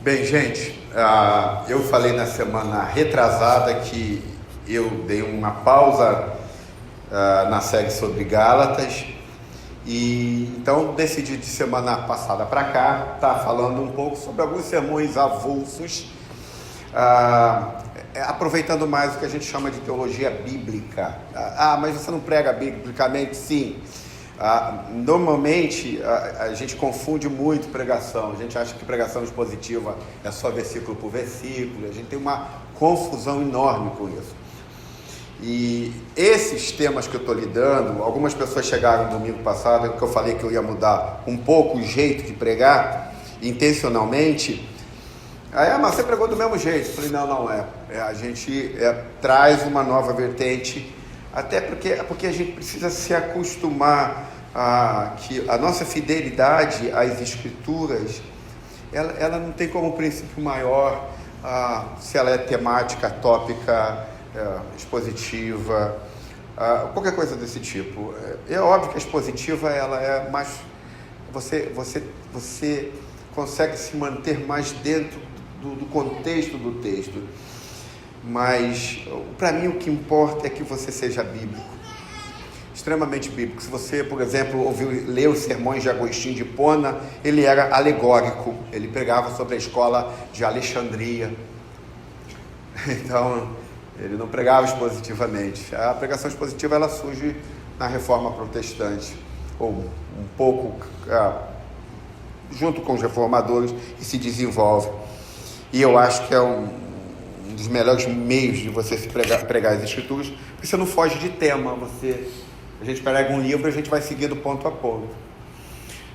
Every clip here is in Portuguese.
Bem, gente, eu falei na semana retrasada que eu dei uma pausa na série sobre Gálatas e então decidi de semana passada para cá estar falando um pouco sobre alguns sermões avulsos, aproveitando mais o que a gente chama de teologia bíblica. Mas você não prega biblicamente? Sim. Normalmente a gente confunde muito pregação. A gente acha que pregação expositiva é só versículo por versículo. A gente tem uma confusão enorme com isso. E esses temas que eu estou lidando, algumas pessoas chegaram domingo passado que eu falei que eu ia mudar um pouco o jeito de pregar, intencionalmente. Mas você pregou do mesmo jeito. Eu falei, não, a gente traz uma nova vertente. Até porque a gente precisa se acostumar que a nossa fidelidade às Escrituras, ela não tem como princípio maior se ela é temática, tópica, expositiva, qualquer coisa desse tipo. É óbvio que a expositiva ela é mais... Você consegue se manter mais dentro do contexto do texto. Mas, para mim, o que importa é que você seja bíblico, extremamente bíblico. Se você, por exemplo, ler os sermões de Agostinho de Hipona, ele era alegórico, ele pregava sobre a escola de Alexandria. Então, ele não pregava expositivamente. A pregação expositiva, ela surge na Reforma Protestante, ou um pouco junto com os reformadores, e se desenvolve. E eu acho que é um dos melhores meios de você se pregar as Escrituras, porque você não foge de tema. A gente prega um livro e a gente vai seguindo ponto a ponto.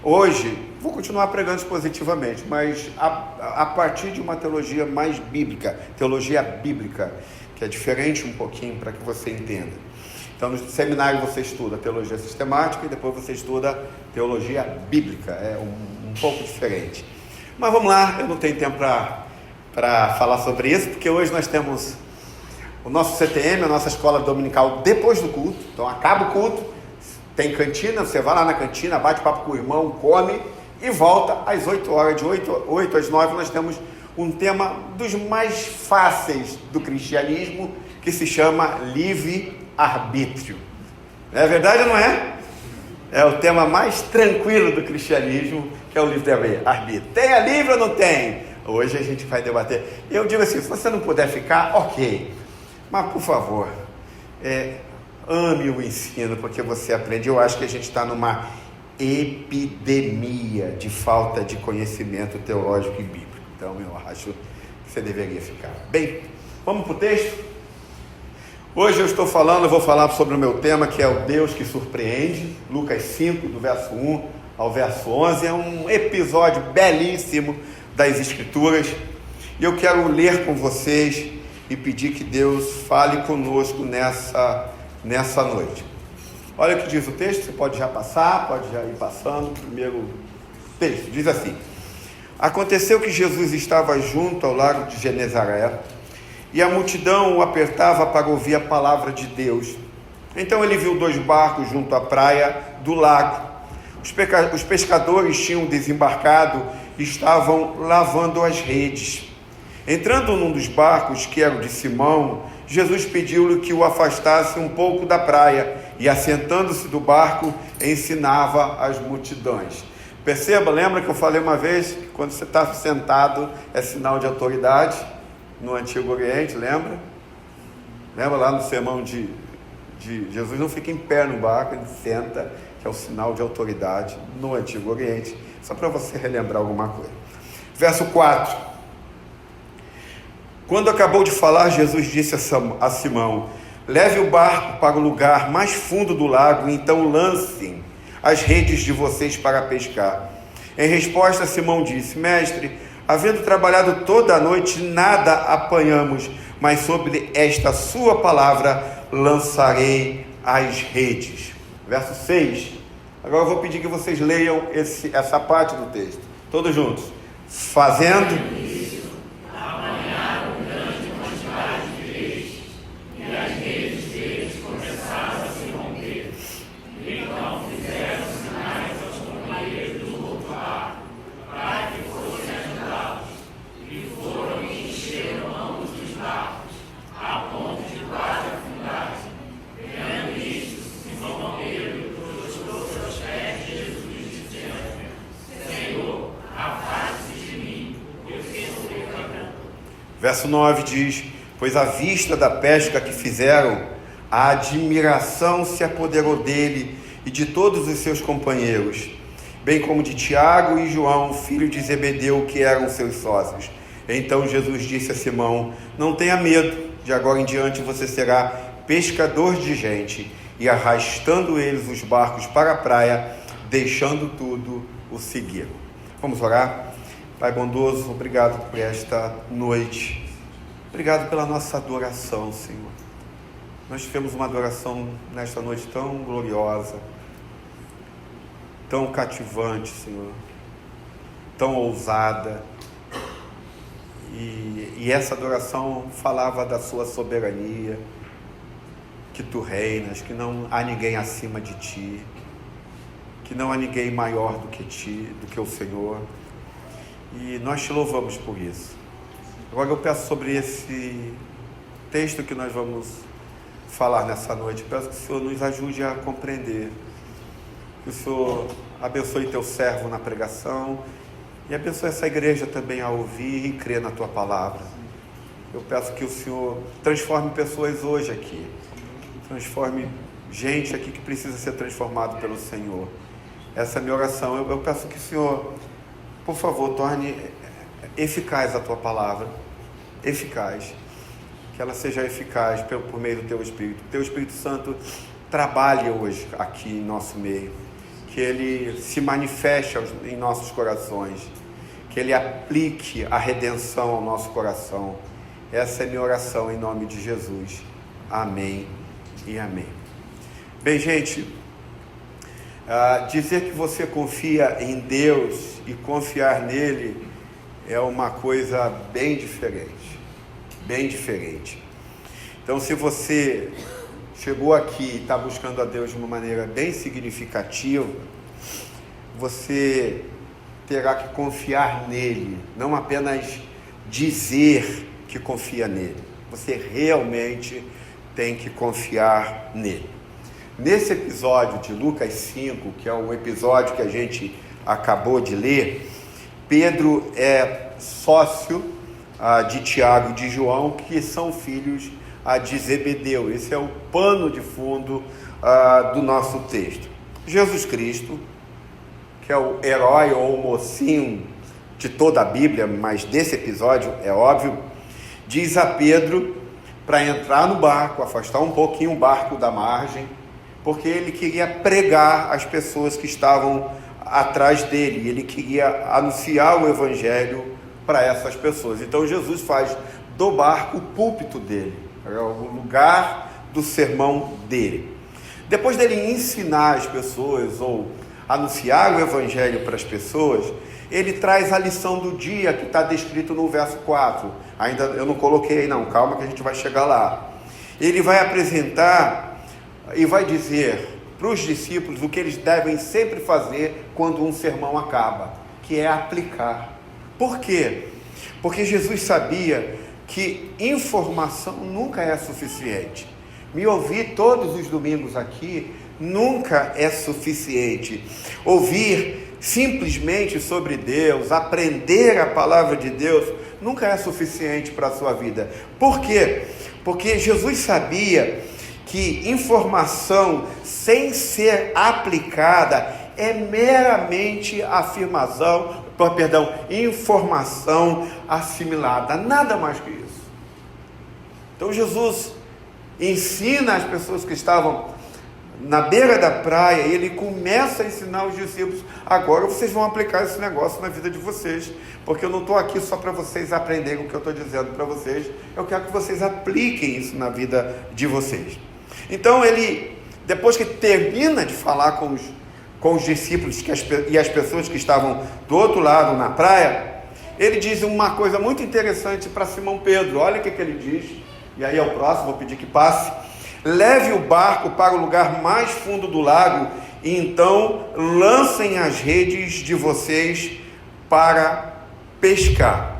Hoje, vou continuar pregando expositivamente, mas a partir de uma teologia mais bíblica, teologia bíblica, que é diferente um pouquinho para que você entenda. Então, no seminário você estuda teologia sistemática e depois você estuda teologia bíblica, é um pouco diferente. Mas vamos lá, eu não tenho tempo para falar sobre isso, porque hoje nós temos o nosso CTM, a nossa escola dominical, depois do culto. Então acaba o culto, tem cantina, você vai lá na cantina, bate papo com o irmão, come e volta às 8 horas. De 8 às 9 nós temos um tema dos mais fáceis do cristianismo, que se chama livre-arbítrio. É verdade ou não é? É o tema mais tranquilo do cristianismo, que é o livre-arbítrio. Tem a livre ou não tem? Hoje a gente vai debater. Eu digo assim, se você não puder ficar, ok. Mas, por favor, ame o ensino, porque você aprende. Eu acho que a gente está numa epidemia de falta de conhecimento teológico e bíblico. Então, eu acho que você deveria ficar. Bem, vamos para o texto? Hoje eu vou falar sobre o meu tema, que é o Deus que surpreende. Lucas 5, do verso 1 ao verso 11. É um episódio belíssimo das Escrituras, e eu quero ler com vocês e pedir que Deus fale conosco nessa noite. Olha o que diz o texto, você pode já passar, pode já ir passando. O primeiro texto diz assim: Aconteceu que Jesus estava junto ao lago de Genezaré, e a multidão o apertava para ouvir a palavra de Deus. Então ele viu 2 barcos junto à praia do lago. Os pescadores tinham desembarcado e estavam lavando as redes. Entrando num dos barcos, que era o de Simão, Jesus pediu-lhe que o afastasse um pouco da praia, e assentando-se do barco, ensinava as multidões. Perceba, lembra que eu falei uma vez que quando você está sentado é sinal de autoridade no Antigo Oriente, lembra? Lembra lá no sermão de Jesus, não fica em pé no barco, ele senta, que é o sinal de autoridade no Antigo Oriente, só para você relembrar alguma coisa. Verso 4: Quando acabou de falar, Jesus disse a Simão: Leve o barco para o lugar mais fundo do lago, e então lancem as redes de vocês para pescar. Em resposta, Simão disse: Mestre, havendo trabalhado toda a noite, nada apanhamos, mas sobre esta sua palavra lançarei as redes. Verso 6. Agora eu vou pedir que vocês leiam essa parte do texto, todos juntos. Fazendo isso, apanharam grande quantidade de peixes, e as redes deles começaram a se romper. Então fizeram sinais aos companheiros do outro barco, para que fossem ajudá-los. Verso 9 diz: pois à vista da pesca que fizeram, a admiração se apoderou dele e de todos os seus companheiros, bem como de Tiago e João, filho de Zebedeu, que eram seus sócios. Então Jesus disse a Simão: não tenha medo, de agora em diante você será pescador de gente. E arrastando eles os barcos para a praia, deixando tudo, o seguiram. Vamos orar? Pai bondoso, obrigado por esta noite. Obrigado pela nossa adoração, Senhor. Nós tivemos uma adoração nesta noite tão gloriosa, tão cativante, Senhor, tão ousada. E essa adoração falava da sua soberania, que tu reinas, que não há ninguém acima de ti, que não há ninguém maior do que ti, do que o Senhor. E nós te louvamos por isso. Agora eu peço sobre esse texto que nós vamos falar nessa noite, peço que o Senhor nos ajude a compreender, que o Senhor abençoe teu servo na pregação e abençoe essa igreja também a ouvir e crer na tua palavra. Eu peço que o Senhor transforme pessoas hoje aqui, transforme gente aqui que precisa ser transformado pelo Senhor. Essa é a minha oração. Eu peço que o Senhor, por favor, torne eficaz a tua palavra, eficaz, que ela seja eficaz por meio do teu Espírito. Teu Espírito Santo trabalhe hoje aqui em nosso meio, que ele se manifeste em nossos corações, que ele aplique a redenção ao nosso coração. Essa é minha oração em nome de Jesus. Amém e amém. Bem, gente, dizer que você confia em Deus e confiar nele é uma coisa bem diferente, bem diferente. Então, se você chegou aqui e está buscando a Deus de uma maneira bem significativa, você terá que confiar nele, não apenas dizer que confia nele, você realmente tem que confiar nele. Nesse episódio de Lucas 5, que é o episódio que a gente acabou de ler, Pedro é sócio de Tiago e de João, que são filhos de Zebedeu. Esse é o pano de fundo do nosso texto. Jesus Cristo, que é o herói ou o mocinho de toda a Bíblia, mas desse episódio é óbvio, diz a Pedro para entrar no barco, afastar um pouquinho o barco da margem, porque ele queria pregar às pessoas que estavam atrás dele, ele queria anunciar o evangelho para essas pessoas. Então Jesus faz do barco o púlpito dele, é o lugar do sermão dele. Depois dele ensinar as pessoas ou anunciar o evangelho para as pessoas, ele traz a lição do dia que está descrito no verso 4. Ainda eu não coloquei não, calma que a gente vai chegar lá. Ele vai apresentar e vai dizer para os discípulos o que eles devem sempre fazer quando um sermão acaba, que é aplicar. Por quê? Porque Jesus sabia que informação nunca é suficiente. Me ouvir todos os domingos aqui nunca é suficiente. Ouvir simplesmente sobre Deus, aprender a palavra de Deus, nunca é suficiente para a sua vida. Por quê? Porque Jesus sabia que informação sem ser aplicada é meramente informação assimilada, nada mais que isso. Então Jesus ensina as pessoas que estavam na beira da praia, e ele começa a ensinar os discípulos: agora vocês vão aplicar esse negócio na vida de vocês, porque eu não estou aqui só para vocês aprenderem o que eu estou dizendo para vocês, eu quero que vocês apliquem isso na vida de vocês. Então ele, depois que termina de falar com os discípulos e as pessoas que estavam do outro lado na praia, ele diz uma coisa muito interessante para Simão Pedro. Olha o que ele diz, e aí é o próximo, vou pedir que passe: leve o barco para o lugar mais fundo do lago, e então lancem as redes de vocês para pescar.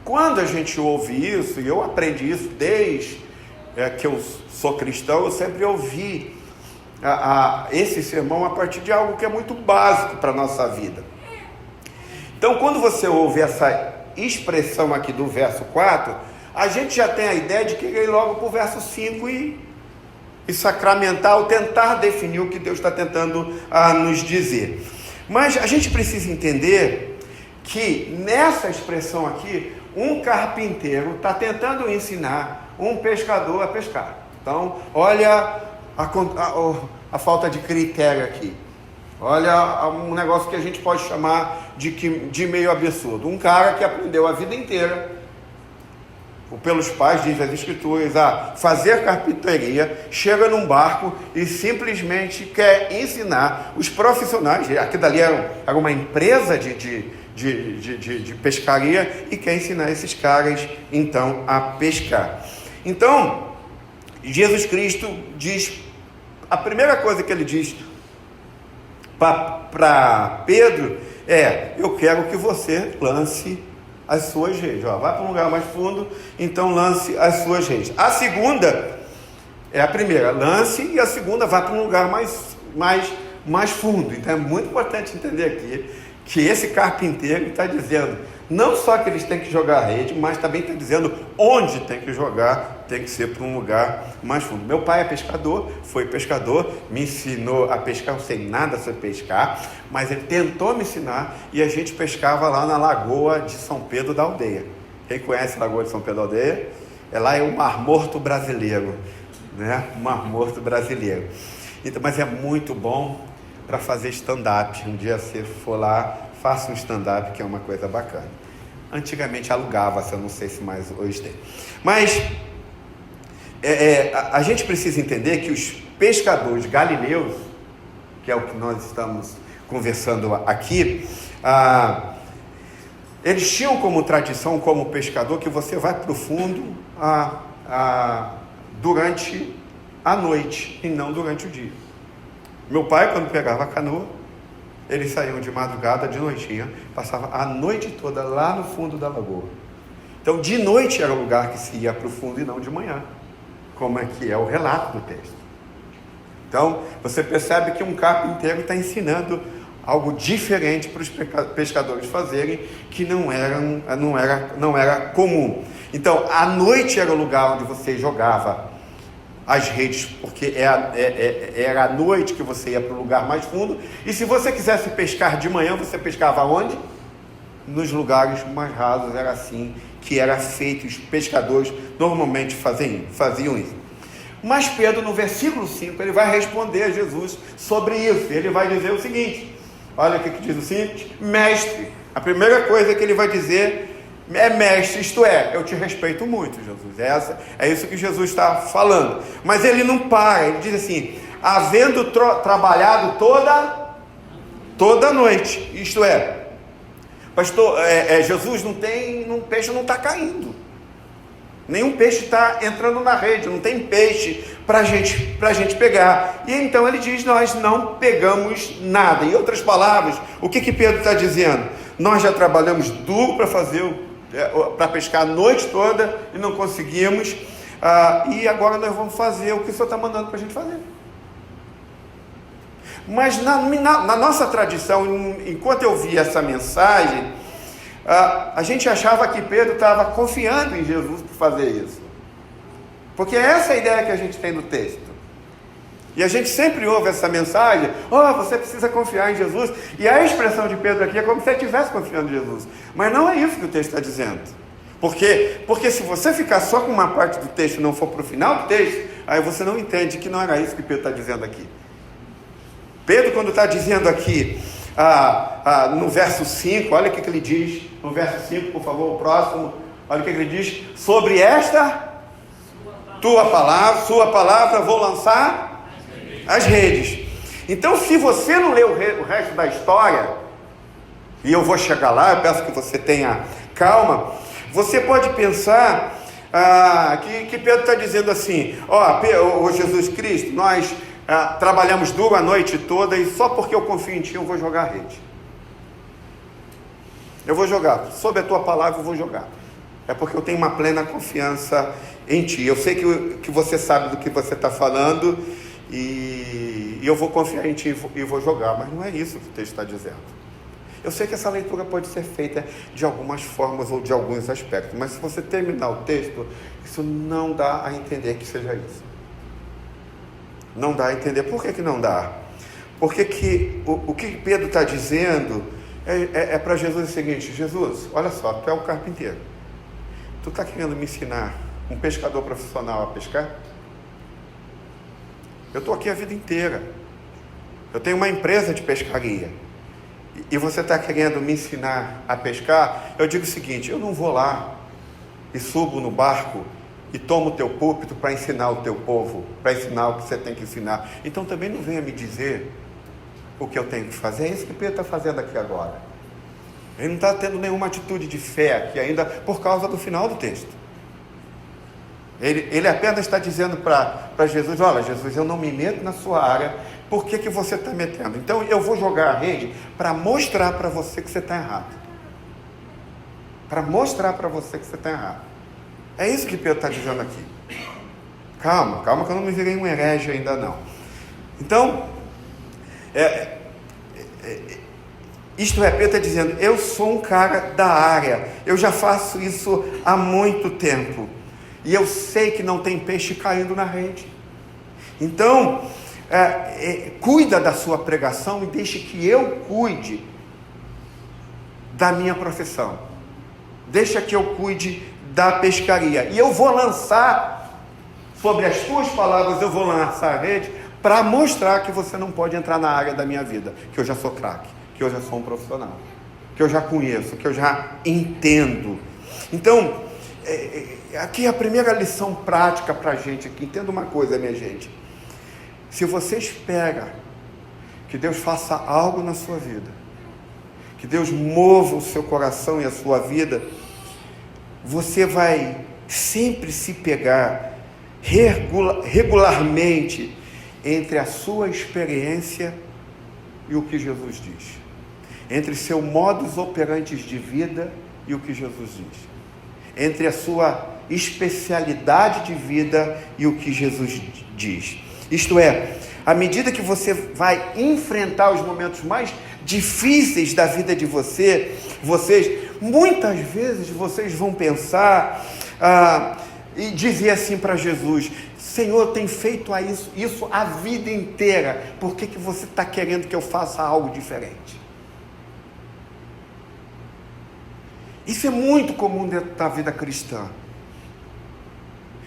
Quando a gente ouve isso, e eu aprendi isso desde que eu sou cristão, eu sempre ouvi esse sermão a partir de algo que é muito básico para a nossa vida. Então, quando você ouve essa expressão aqui do verso 4, a gente já tem a ideia de querer ir logo para o verso 5 e sacramentar, ou tentar definir o que Deus está tentando nos dizer. Mas a gente precisa entender que nessa expressão aqui, um carpinteiro está tentando ensinar um pescador a pescar. Então, olha a falta de critério aqui. Olha um negócio que a gente pode chamar de meio absurdo. Um cara que aprendeu a vida inteira, pelos pais, diz as escrituras, a fazer carpintaria, chega num barco e simplesmente quer ensinar os profissionais. Aqui dali era uma empresa de pescaria e quer ensinar esses caras então a pescar. Então Jesus Cristo diz, a primeira coisa que ele diz para Pedro é: eu quero que você lance as suas redes. Vai para um lugar mais fundo, então lance as suas redes. A segunda é a primeira, lance, e a segunda vai para um lugar mais fundo. Então é muito importante entender aqui que esse carpinteiro está dizendo não só que eles têm que jogar a rede, mas também está dizendo onde tem que jogar, tem que ser para um lugar mais fundo. Meu pai é pescador, foi pescador, me ensinou a pescar, não sei nada sobre pescar, mas ele tentou me ensinar e a gente pescava lá na Lagoa de São Pedro da Aldeia. Quem conhece a Lagoa de São Pedro da Aldeia? Lá é o Mar Morto brasileiro, né? O Mar Morto brasileiro. Então, mas é muito bom para fazer stand-up. Um dia você for lá, faça um stand-up, que é uma coisa bacana. Antigamente alugava-se, eu não sei se mais hoje tem. Mas a gente precisa entender que os pescadores galileus, que é o que nós estamos conversando aqui, eles tinham como tradição, como pescador, que você vai para o fundo durante a noite e não durante o dia. Meu pai, quando pegava a canoa, eles saíam de madrugada, de noitinha, passava a noite toda lá no fundo da lagoa. Então, de noite era o lugar que se ia para o fundo e não de manhã, como é que é o relato do texto. Então, você percebe que um carpinteiro está ensinando algo diferente para os pescadores fazerem, que não era comum. Então, a noite era o lugar onde você jogava as redes, porque era à noite que você ia para o lugar mais fundo, e se você quisesse pescar de manhã, você pescava onde? Nos lugares mais rasos. Era assim que era feito, os pescadores normalmente faziam isso. Mas Pedro, no versículo 5, ele vai responder a Jesus sobre isso. Ele vai dizer o seguinte, olha o que diz o seguinte: mestre. A primeira coisa que ele vai dizer é mestre, isto é, eu te respeito muito, Jesus. É isso que Jesus está falando. Mas ele não para, ele diz assim: havendo trabalhado toda a noite, isto é, pastor, Jesus peixe não está caindo, nenhum peixe está entrando na rede, não tem peixe para a gente pegar. E então ele diz: nós não pegamos nada. Em outras palavras, o que Pedro está dizendo? Nós já trabalhamos duro para pescar a noite toda e não conseguimos, e agora nós vamos fazer o que o Senhor está mandando para a gente fazer. Mas na nossa tradição, enquanto eu via essa mensagem, a gente achava que Pedro estava confiando em Jesus para fazer isso, porque essa é a ideia que a gente tem no texto. E a gente sempre ouve essa mensagem: você precisa confiar em Jesus. E a expressão de Pedro aqui é como se ele estivesse confiando em Jesus. Mas não é isso que o texto está dizendo. Porque se você ficar só com uma parte do texto e não for para o final do texto, aí você não entende que não era isso que Pedro está dizendo aqui. Pedro, quando está dizendo aqui, no verso 5, olha o que ele diz. No verso 5, por favor, o próximo. Olha o que ele diz: sobre esta sua palavra vou lançar as redes. Então, se você não lê o resto da história, e eu vou chegar lá, eu peço que você tenha calma, você pode pensar que Pedro está dizendo assim: Jesus Cristo, nós trabalhamos duro a noite toda, e só porque eu confio em Ti eu vou jogar a rede. Eu vou jogar, sob a Tua palavra eu vou jogar. É porque eu tenho uma plena confiança em Ti. Eu sei que você sabe do que você está falando, e eu vou confiar em Ti e vou jogar. Mas não é isso que o texto está dizendo. Eu sei que essa leitura pode ser feita de algumas formas ou de alguns aspectos, mas se você terminar o texto, isso não dá a entender que seja isso. Não dá a entender. Por que não dá? Porque o que Pedro está dizendo é para Jesus o seguinte: Jesus, olha só, tu é um carpinteiro. Tu está querendo me ensinar um pescador profissional a pescar? Eu estou aqui a vida inteira. Eu tenho uma empresa de pescaria. E você está querendo me ensinar a pescar? Eu digo o seguinte: eu não vou lá e subo no barco e tomo o teu púlpito para ensinar o teu povo, para ensinar o que você tem que ensinar. Então também não venha me dizer o que eu tenho que fazer. É isso que Pedro está fazendo aqui agora. Ele não está tendo nenhuma atitude de fé aqui ainda, por causa do final do texto. Ele apenas está dizendo para Jesus: olha, Jesus, eu não me meto na sua área, por que você está metendo? Então eu vou jogar a rede para mostrar para você que você está errado. Para mostrar para você que você está errado. É isso que Pedro está dizendo aqui. Calma que eu não me virei um herege ainda não. Então, isto é, Pedro está dizendo: eu sou um cara da área, eu já faço isso há muito tempo, e eu sei que não tem peixe caindo na rede. Então, cuida da sua pregação e deixe que eu cuide da minha profissão. Deixa que eu cuide da pescaria, e eu vou lançar, sobre as tuas palavras, eu vou lançar a rede para mostrar que você não pode entrar na área da minha vida, que eu já sou craque, que eu já sou um profissional, que eu já conheço, que eu já entendo. Então, aqui é a primeira lição prática para a gente aqui. Entenda uma coisa, minha gente: se você espera que Deus faça algo na sua vida, que Deus mova o seu coração e a sua vida, você vai sempre se pegar regularmente entre a sua experiência e o que Jesus diz, entre seu modus operandi de vida e o que Jesus diz, entre a sua especialidade de vida e o que Jesus diz. Isto é, à medida que você vai enfrentar os momentos mais difíceis da vida de muitas vezes vocês vão pensar e dizer assim para Jesus: Senhor, tem feito isso a vida inteira, por que você está querendo que eu faça algo diferente? Isso é muito comum dentro da vida cristã.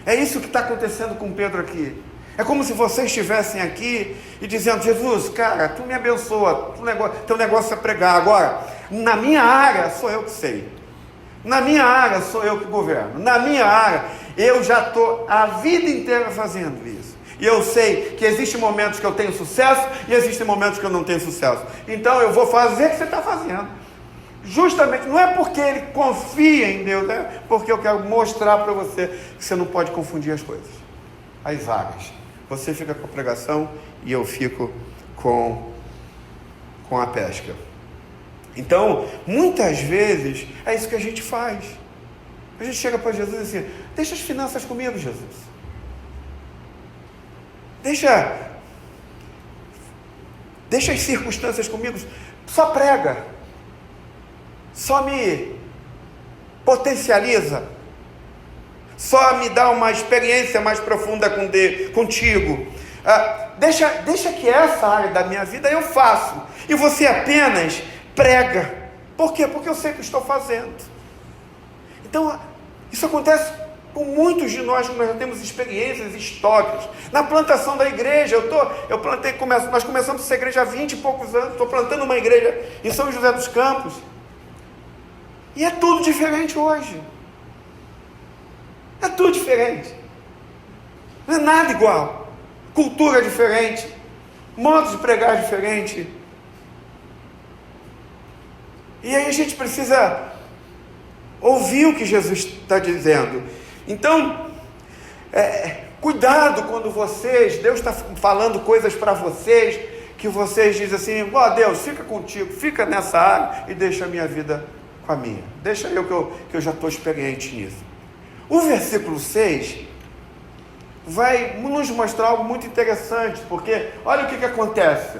É isso que está acontecendo com Pedro aqui. É como se vocês estivessem aqui e dizendo: Jesus, cara, tu me abençoa, teu negócio é pregar. Agora, na minha área sou eu que sei, na minha área sou eu que governo, na minha área eu já estou a vida inteira fazendo isso, e eu sei que existem momentos que eu tenho sucesso e existem momentos que eu não tenho sucesso, então eu vou fazer o que você está fazendo, justamente, não é porque ele confia em Deus, é porque eu quero mostrar para você que você não pode confundir as coisas, as áreas. Você fica com a pregação e eu fico com a pesca. Então, muitas vezes, é isso que a gente faz. A gente chega para Jesus e diz assim: deixa as finanças comigo, Jesus. Deixa as circunstâncias comigo. Só prega. Só me potencializa. Só me dá uma experiência mais profunda contigo. Deixa que essa área da minha vida eu faço. E você apenas prega. Por quê? Porque eu sei o que estou fazendo. Então, isso acontece com muitos de nós, que nós já temos experiências históricas. Na plantação da igreja, nós começamos essa igreja há 20 e poucos anos. Estou plantando uma igreja em São José dos Campos. E é tudo diferente hoje. É tudo diferente. Não é nada igual. Cultura diferente. Modo de pregar diferente. E aí a gente precisa ouvir o que Jesus está dizendo. Então, cuidado quando Deus está falando coisas para vocês, que vocês dizem assim: Deus, fica contigo, fica nessa área e deixa a minha vida com a minha. Deixa que eu já estou experiente nisso. O versículo 6 vai nos mostrar algo muito interessante, porque olha o que acontece.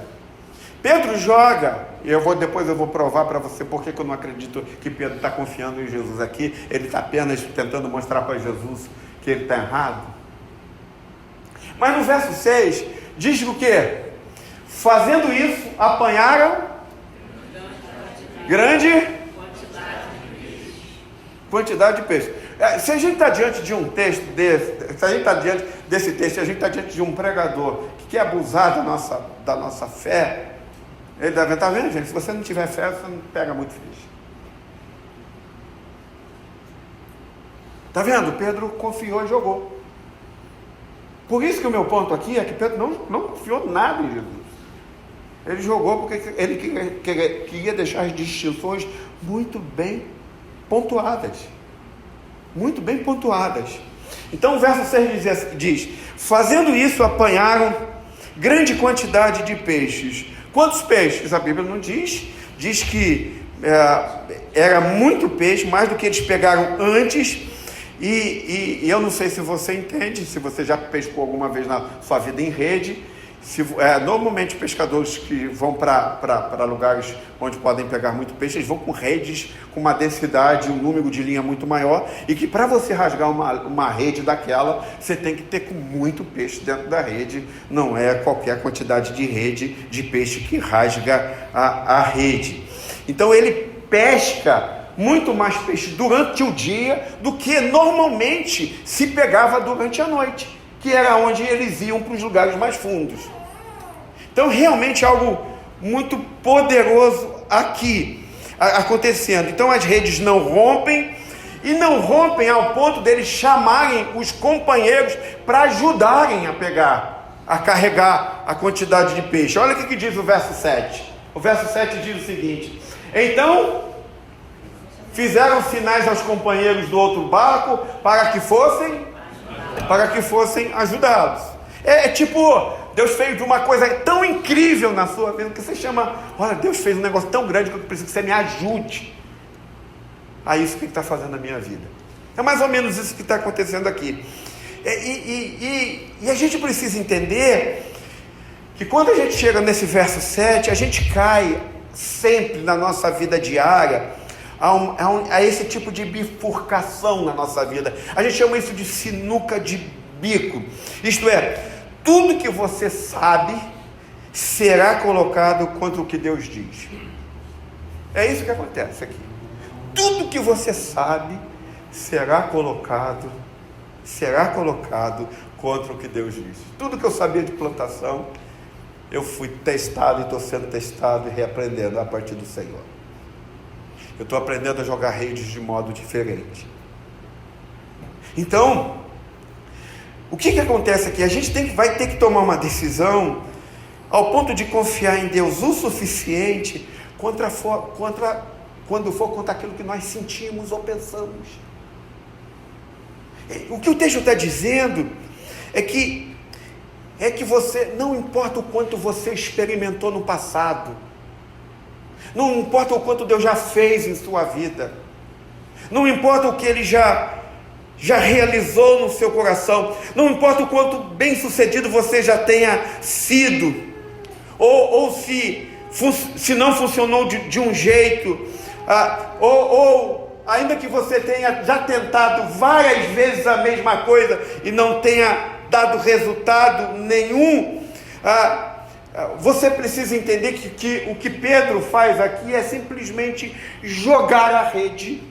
Pedro joga, e depois eu vou provar para você porque que eu não acredito que Pedro está confiando em Jesus aqui. Ele está apenas tentando mostrar para Jesus que ele está errado. Mas no verso 6, diz o quê? Fazendo isso, apanharam grande quantidade de peixe. Se a gente está diante de um texto desse, se a gente está diante desse texto, se a gente está diante de um pregador que quer abusar da nossa fé, ele deve estar vendo, gente, se você não tiver fé, você não pega muito peixe. Está vendo? Pedro confiou e jogou. Por isso que o meu ponto aqui é que Pedro não confiou nada em Jesus. Ele jogou porque ele queria deixar as distinções muito bem pontuadas. Muito bem pontuadas. Então o verso 6 diz: fazendo isso, apanharam grande quantidade de peixes. Quantos peixes? A Bíblia não diz. Diz que era muito peixe, mais do que eles pegaram antes. E eu não sei se você entende, se você já pescou alguma vez na sua vida em rede. Normalmente pescadores que vão para lugares onde podem pegar muito peixe, eles vão com redes com uma densidade, um número de linha muito maior, e que para você rasgar uma rede daquela, você tem que ter com muito peixe dentro da rede. Não é qualquer quantidade de rede de peixe que rasga a rede. Então ele pesca muito mais peixe durante o dia do que normalmente se pegava durante a noite, que era onde eles iam para os lugares mais fundos. Então realmente é algo muito poderoso aqui acontecendo. Então as redes não rompem, e não rompem ao ponto deles chamarem os companheiros para ajudarem a carregar a quantidade de peixe. Olha o que diz o verso 7. O verso 7 diz o seguinte: então fizeram sinais aos companheiros do outro barco para que fossem ajudados. Tipo, Deus fez uma coisa tão incrível na sua vida que você chama, olha, Deus fez um negócio tão grande que eu preciso que você me ajude a isso que Ele está fazendo na minha vida. É mais ou menos isso que está acontecendo aqui. E a gente precisa entender que quando a gente chega nesse verso 7, a gente cai sempre na nossa vida diária a esse tipo de bifurcação na nossa vida. A gente chama isso de sinuca de bico. Isto é, tudo que você sabe será colocado contra o que Deus diz. É isso que acontece aqui. Tudo que você sabe será colocado contra o que Deus diz. Tudo que eu sabia de plantação, eu fui testado e estou sendo testado e reaprendendo a partir do Senhor. Eu estou aprendendo a jogar redes de modo diferente. Então, o que acontece aqui? A gente vai ter que tomar uma decisão ao ponto de confiar em Deus o suficiente quando for contra aquilo que nós sentimos ou pensamos. O que o texto está dizendo é que você, não importa o quanto você experimentou no passado, não importa o quanto Deus já fez em sua vida, não importa o que Ele já realizou no seu coração, não importa o quanto bem sucedido você já tenha sido, ou se não funcionou de um jeito, ou ainda que você tenha já tentado várias vezes a mesma coisa e não tenha dado resultado nenhum, você precisa entender que o que Pedro faz aqui é simplesmente jogar a rede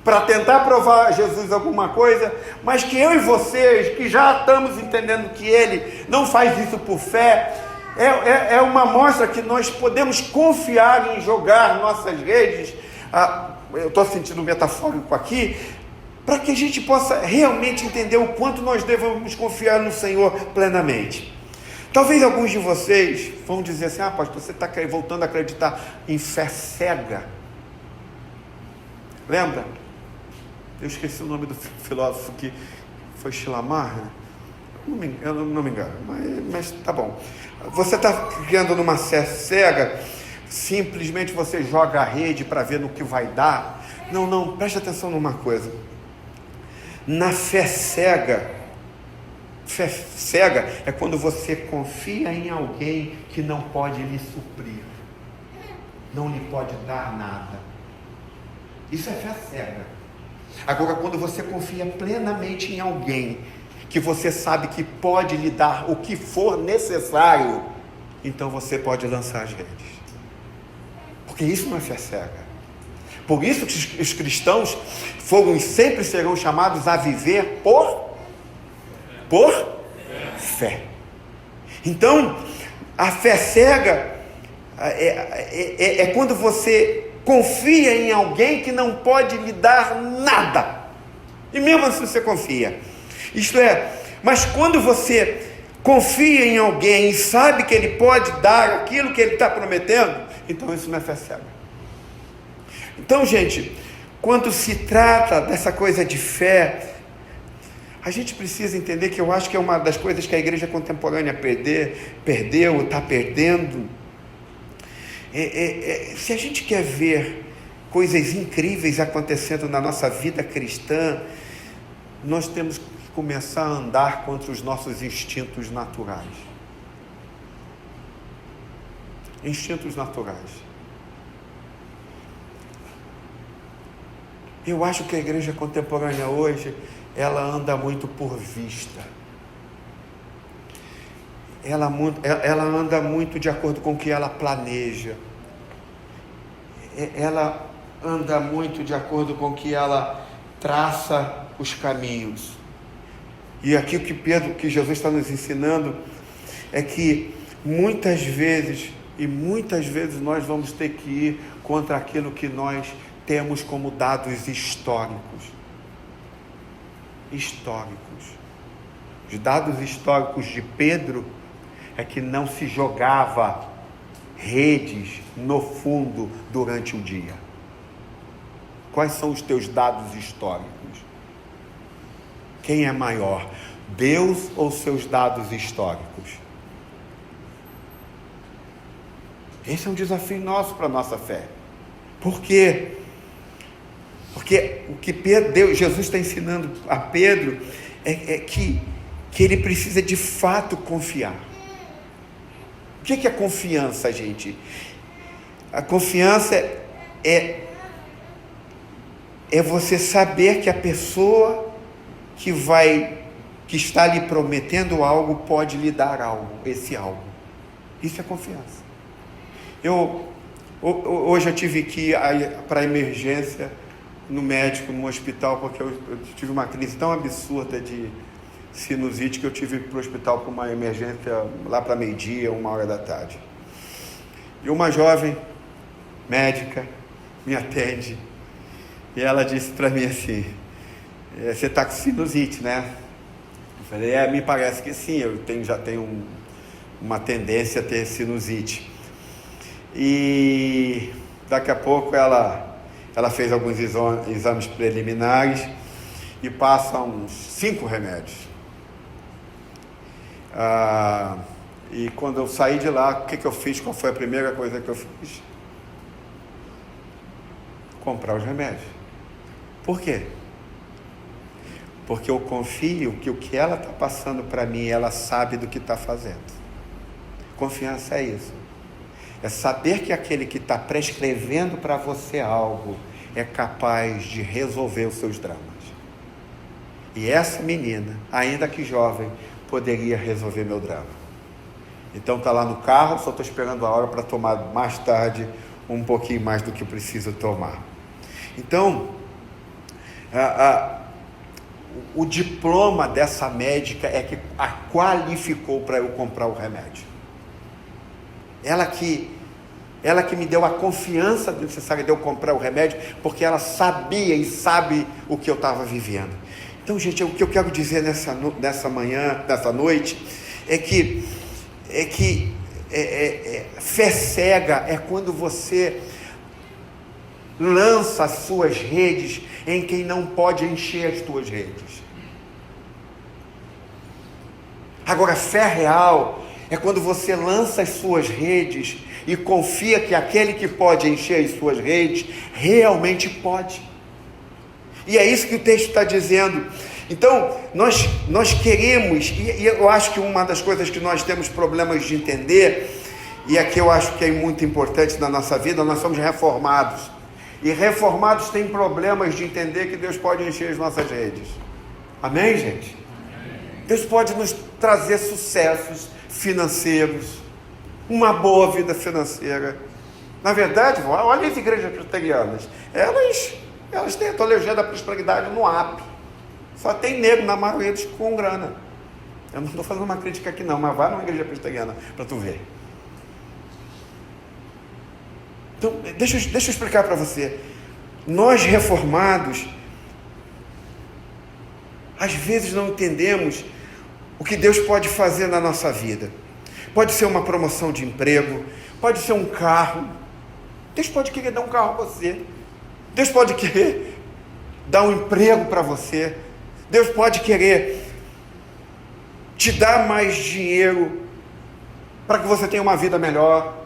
para tentar provar a Jesus alguma coisa, mas que eu e vocês, que já estamos entendendo que Ele não faz isso por fé, é uma mostra que nós podemos confiar em jogar nossas redes, eu estou sentindo metafórico aqui, para que a gente possa realmente entender o quanto nós devemos confiar no Senhor plenamente. Talvez alguns de vocês vão dizer assim: pastor, você está voltando a acreditar em fé cega. Lembra? Eu esqueci o nome do filósofo que foi Shilamar, né? Eu não me engano, mas tá bom. Você está criando numa fé cega, simplesmente você joga a rede para ver no que vai dar. Não, preste atenção numa coisa. Na fé cega, fé cega é quando você confia em alguém que não pode lhe suprir, não lhe pode dar nada. Isso é fé cega. Agora, quando você confia plenamente em alguém que você sabe que pode lhe dar o que for necessário, então você pode lançar as redes. Porque isso não é fé cega. Por isso que os cristãos foram e sempre serão chamados a viver por fé. Então, a fé cega é quando você confia em alguém que não pode lhe dar nada. E mesmo assim você confia. Isto é, mas quando você confia em alguém e sabe que ele pode dar aquilo que ele está prometendo, então isso não é fé cega. Então, gente, quando se trata dessa coisa de fé, a gente precisa entender que eu acho que é uma das coisas que a igreja contemporânea perdeu, está perdendo. Se a gente quer ver coisas incríveis acontecendo na nossa vida cristã, nós temos que começar a andar contra os nossos instintos naturais. Instintos naturais. Eu acho que a igreja contemporânea hoje, ela anda muito por vista. Ela anda muito de acordo com o que ela planeja. Ela anda muito de acordo com o que ela traça os caminhos. E aqui o que Jesus está nos ensinando é que muitas vezes nós vamos ter que ir contra aquilo que nós temos como dados históricos. Os dados históricos de Pedro é que não se jogava redes no fundo durante o dia. Quais são os teus dados históricos? Quem é maior, Deus ou seus dados históricos? Esse é um desafio nosso para a nossa fé. Por quê? Porque o que Jesus está ensinando a Pedro é que ele precisa de fato confiar. O que é confiança, gente? A confiança é você saber que a pessoa que está lhe prometendo algo pode lhe dar algo, esse algo. Isso é confiança. Hoje eu tive que ir para a emergência no médico, no hospital, porque eu tive uma crise tão absurda de sinusite que eu tive para o hospital para uma emergência lá para meio-dia, 1h da tarde. E uma jovem médica me atende e ela disse para mim assim: você está com sinusite, né? Eu falei, me parece que sim, eu já tenho uma tendência a ter sinusite. E daqui a pouco ela fez alguns exames preliminares e passa uns 5 remédios. E quando eu saí de lá, o que eu fiz? Qual foi a primeira coisa que eu fiz? Comprar os remédios. Por quê? Porque eu confio que o que ela está passando para mim, ela sabe do que está fazendo. Confiança é isso. É saber que aquele que está prescrevendo para você algo é capaz de resolver os seus dramas. E essa menina, ainda que jovem, poderia resolver meu drama. Então está lá no carro, só estou esperando a hora para tomar mais tarde um pouquinho mais do que eu preciso tomar. Então, o diploma dessa médica é que a qualificou para eu comprar o remédio. Ela que me deu a confiança necessária de eu comprar o remédio, porque ela sabia e sabe o que eu estava vivendo. Então, gente, o que eu quero dizer nessa manhã, nessa noite, é que fé cega é quando você lança as suas redes em quem não pode encher as tuas redes. Agora, fé real é quando você lança as suas redes e confia que aquele que pode encher as suas redes realmente pode. E é isso que o texto está dizendo, Então, nós queremos, e eu acho que uma das coisas que nós temos problemas de entender, e aqui eu acho que é muito importante na nossa vida, nós somos reformados. E reformados têm problemas de entender que Deus pode encher as nossas redes. Amém, gente? Deus pode nos trazer sucessos financeiros, uma boa vida financeira. Na verdade, olha as igrejas presbiterianas, elas têm a teologia da prosperidade no ápice. Só tem negro na maioria deles com grana. Eu não estou fazendo uma crítica aqui não, mas vai numa igreja presbiteriana para tu ver. Então, deixa eu explicar para você. Nós reformados, às vezes não entendemos o que Deus pode fazer na nossa vida. Pode ser uma promoção de emprego, pode ser um carro. Deus pode querer dar um carro a você. Deus pode querer dar um emprego para você. Deus pode querer te dar mais dinheiro para que você tenha uma vida melhor.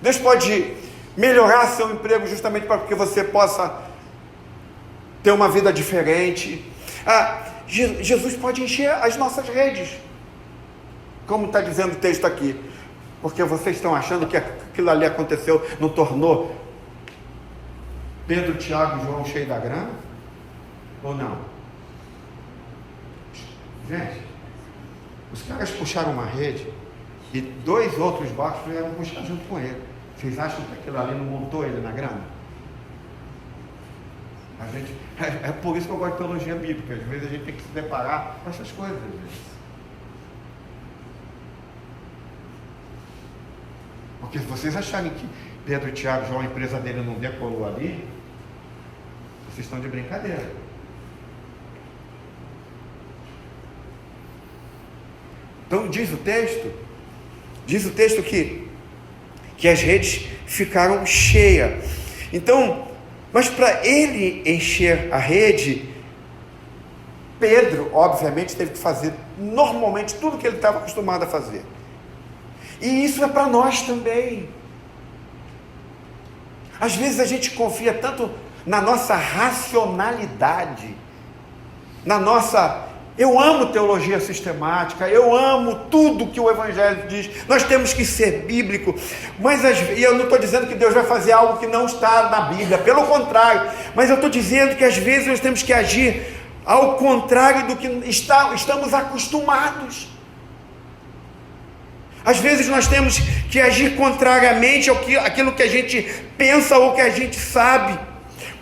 Deus pode melhorar seu emprego justamente para que você possa ter uma vida diferente. Jesus pode encher as nossas redes, como está dizendo o texto aqui, porque vocês estão achando que aquilo ali aconteceu, não tornou Pedro, Tiago e João cheios da grana? Ou não? Gente, os caras puxaram uma rede e 2 outros barcos vieram puxar junto com ele. Vocês acham que aquilo ali não montou ele na grana? É por isso que eu gosto de teologia bíblica. Às vezes a gente tem que se deparar com essas coisas. Às vezes. Porque se vocês acharem que Pedro, Tiago, João, a empresa dele não decolou ali, vocês estão de brincadeira. Então diz o texto que as redes ficaram cheias. Então, mas para ele encher a rede, Pedro, obviamente, teve que fazer normalmente tudo que ele estava acostumado a fazer. E isso é para nós também. Às vezes a gente confia tanto na nossa racionalidade, eu amo teologia sistemática, eu amo tudo que o Evangelho diz, nós temos que ser bíblico, e eu não estou dizendo que Deus vai fazer algo que não está na Bíblia, pelo contrário, mas eu estou dizendo que às vezes nós temos que agir ao contrário do que estamos acostumados. Às vezes nós temos que agir contrariamente àquilo que a gente pensa ou que a gente sabe.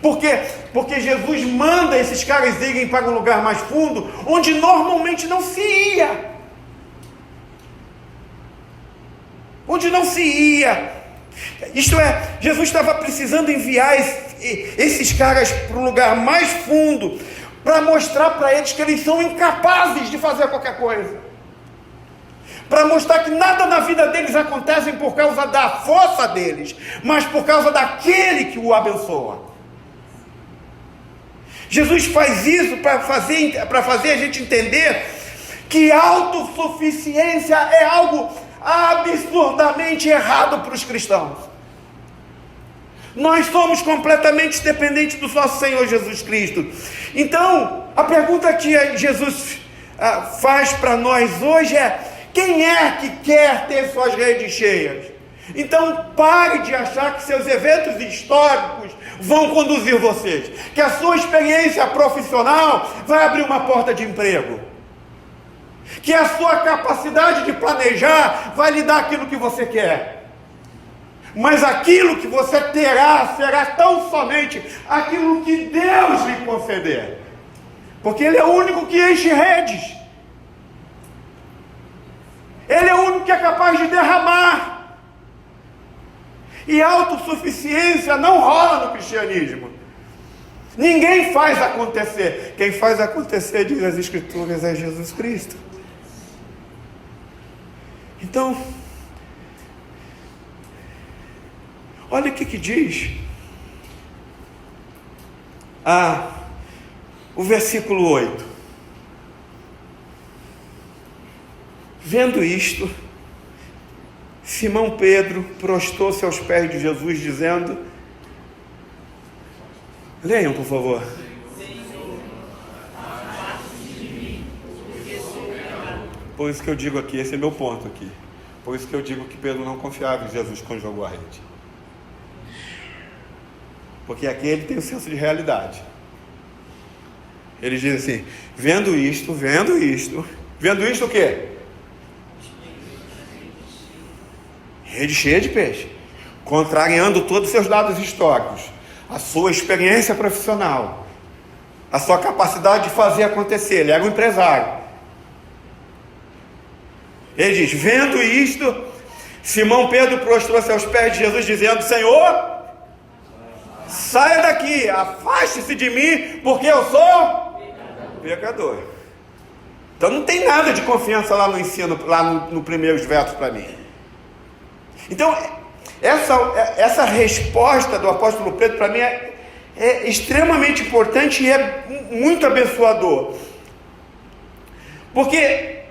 Por quê? Porque Jesus manda esses caras irem para um lugar mais fundo, onde normalmente não se ia. Isto é, Jesus estava precisando enviar esses caras para um lugar mais fundo, para mostrar para eles que eles são incapazes de fazer qualquer coisa. Para mostrar que nada na vida deles acontece por causa da força deles, mas por causa daquele que o abençoa. Jesus faz isso para fazer a gente entender que autossuficiência é algo absurdamente errado para os cristãos. Nós somos completamente dependentes do nosso Senhor Jesus Cristo. Então, a pergunta que Jesus faz para nós hoje é: quem é que quer ter suas redes cheias? Então pare de achar que seus eventos históricos vão conduzir vocês, que a sua experiência profissional vai abrir uma porta de emprego, que a sua capacidade de planejar vai lhe dar aquilo que você quer, mas aquilo que você terá será tão somente aquilo que Deus lhe conceder, porque Ele é o único que enche redes, Ele é o único que é capaz de derramar. E autossuficiência não rola no cristianismo. Ninguém faz acontecer. Quem faz acontecer, diz as Escrituras, é Jesus Cristo. Então, olha o que diz o versículo 8. Vendo isto, Simão Pedro prostrou-se aos pés de Jesus, dizendo... Leiam, por favor. Por isso que eu digo aqui, esse é meu ponto aqui. Por isso que eu digo que Pedro não confiava em Jesus quando jogou a rede. Porque aqui ele tem um senso de realidade. Ele diz assim, vendo isto o quê? Rede cheia de peixe. Contrariando todos os seus dados históricos, a sua experiência profissional, a sua capacidade de fazer acontecer. Ele era um empresário. Ele diz, vendo isto, Simão Pedro prostrou-se aos pés de Jesus, dizendo, Senhor, saia daqui, afaste-se de mim, porque eu sou pecador. Então não tem nada de confiança lá no ensino, lá no primeiros versos para mim. Então, essa resposta do apóstolo Pedro para mim é extremamente importante e é muito abençoador. Porque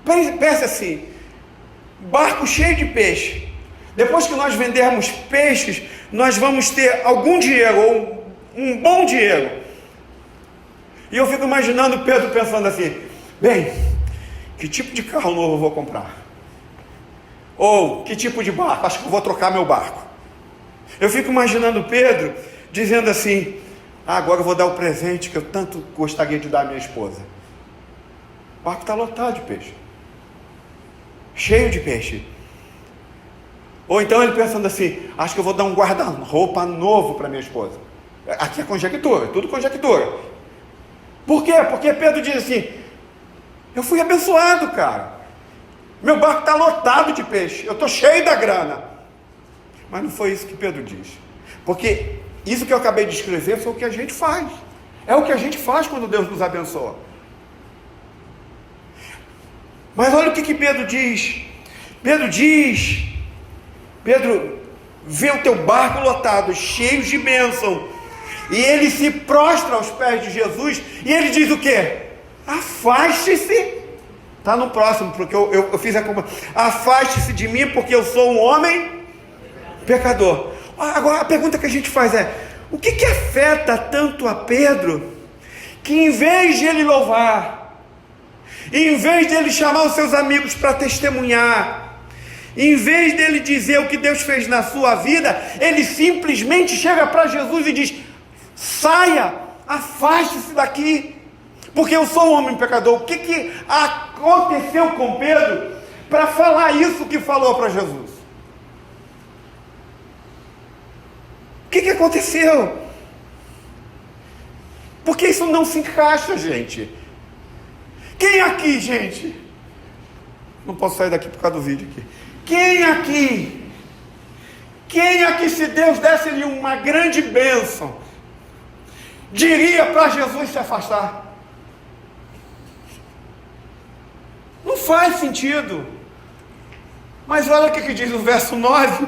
pense assim, barco cheio de peixe. Depois que nós vendermos peixes, nós vamos ter algum dinheiro, ou um bom dinheiro. E eu fico imaginando Pedro pensando assim, bem, que tipo de carro novo eu vou comprar? Ou que tipo de barco? Acho que eu vou trocar meu barco. Eu fico imaginando Pedro dizendo assim, agora eu vou dar o presente que eu tanto gostaria de dar à minha esposa. O barco está lotado de peixe. Cheio de peixe. Ou então ele pensando assim, acho que eu vou dar um guarda-roupa novo para minha esposa. Aqui é conjectura, tudo conjectura. Por quê? Porque Pedro diz assim, eu fui abençoado, cara. Meu barco está lotado de peixe, eu estou cheio da grana. Mas não foi isso que Pedro diz. Porque isso que eu acabei de escrever foi o que a gente faz. É o que a gente faz quando Deus nos abençoa. Mas olha o que Pedro diz. Pedro vê o teu barco lotado, cheio de bênção, e ele se prostra aos pés de Jesus, e ele diz o quê? Afaste-se. Está no próximo, porque eu fiz a compra. Afaste-se de mim, porque eu sou um homem pecador. Agora a pergunta que a gente faz é, o que afeta tanto a Pedro, que em vez de ele louvar, em vez dele chamar os seus amigos para testemunhar, em vez dele dizer o que Deus fez na sua vida, ele simplesmente chega para Jesus e diz, saia, afaste-se daqui, porque eu sou um homem pecador. O que aconteceu com Pedro para falar isso que falou para Jesus? O que aconteceu? Porque isso não se encaixa, gente. Quem aqui, gente? Não posso sair daqui por causa do vídeo aqui. Quem aqui, se Deus desse-lhe uma grande bênção, diria para Jesus se afastar? Não faz sentido. Mas olha o que diz o verso 9.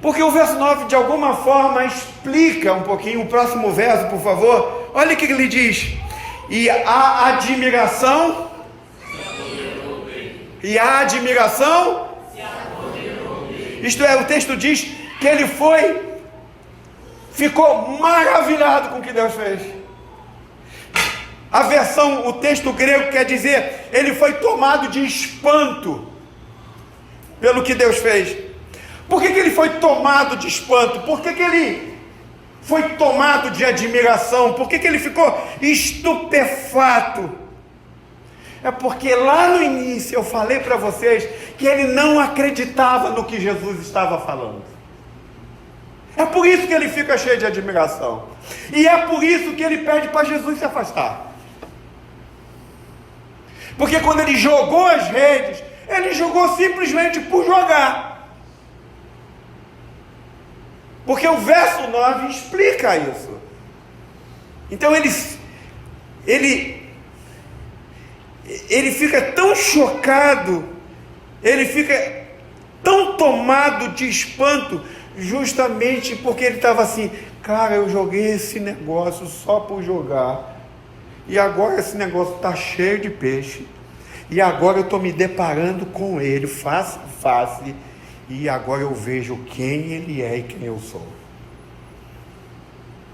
Porque o verso 9 de alguma forma explica um pouquinho o próximo verso, por favor. Olha o que ele diz. E a admiração isto é, o texto diz que ele ficou maravilhado com o que Deus fez. A versão, o texto grego quer dizer, ele foi tomado de espanto pelo que Deus fez. Por que ele foi tomado de espanto? Por que ele foi tomado de admiração? Por que ele ficou estupefato? É porque lá no início eu falei para vocês que ele não acreditava no que Jesus estava falando. É por isso que ele fica cheio de admiração. E é por isso que ele pede para Jesus se afastar. Porque quando ele jogou as redes, ele jogou simplesmente por jogar. Porque o verso 9 explica isso. Então ele fica tão chocado, ele fica tão tomado de espanto, justamente porque ele estava assim, cara, eu joguei esse negócio só por jogar, e agora esse negócio está cheio de peixe, e agora eu estou me deparando com ele face a face, e agora eu vejo quem ele é e quem eu sou.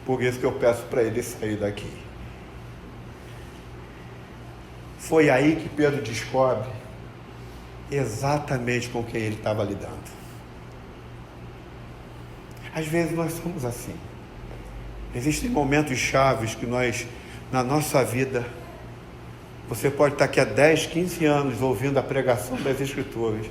Por isso que eu peço para ele sair daqui. Foi aí que Pedro descobre exatamente com quem ele estava lidando. Às vezes nós somos assim. Existem momentos chaves que nós, na nossa vida, você pode estar aqui há 10, 15 anos ouvindo a pregação das Escrituras,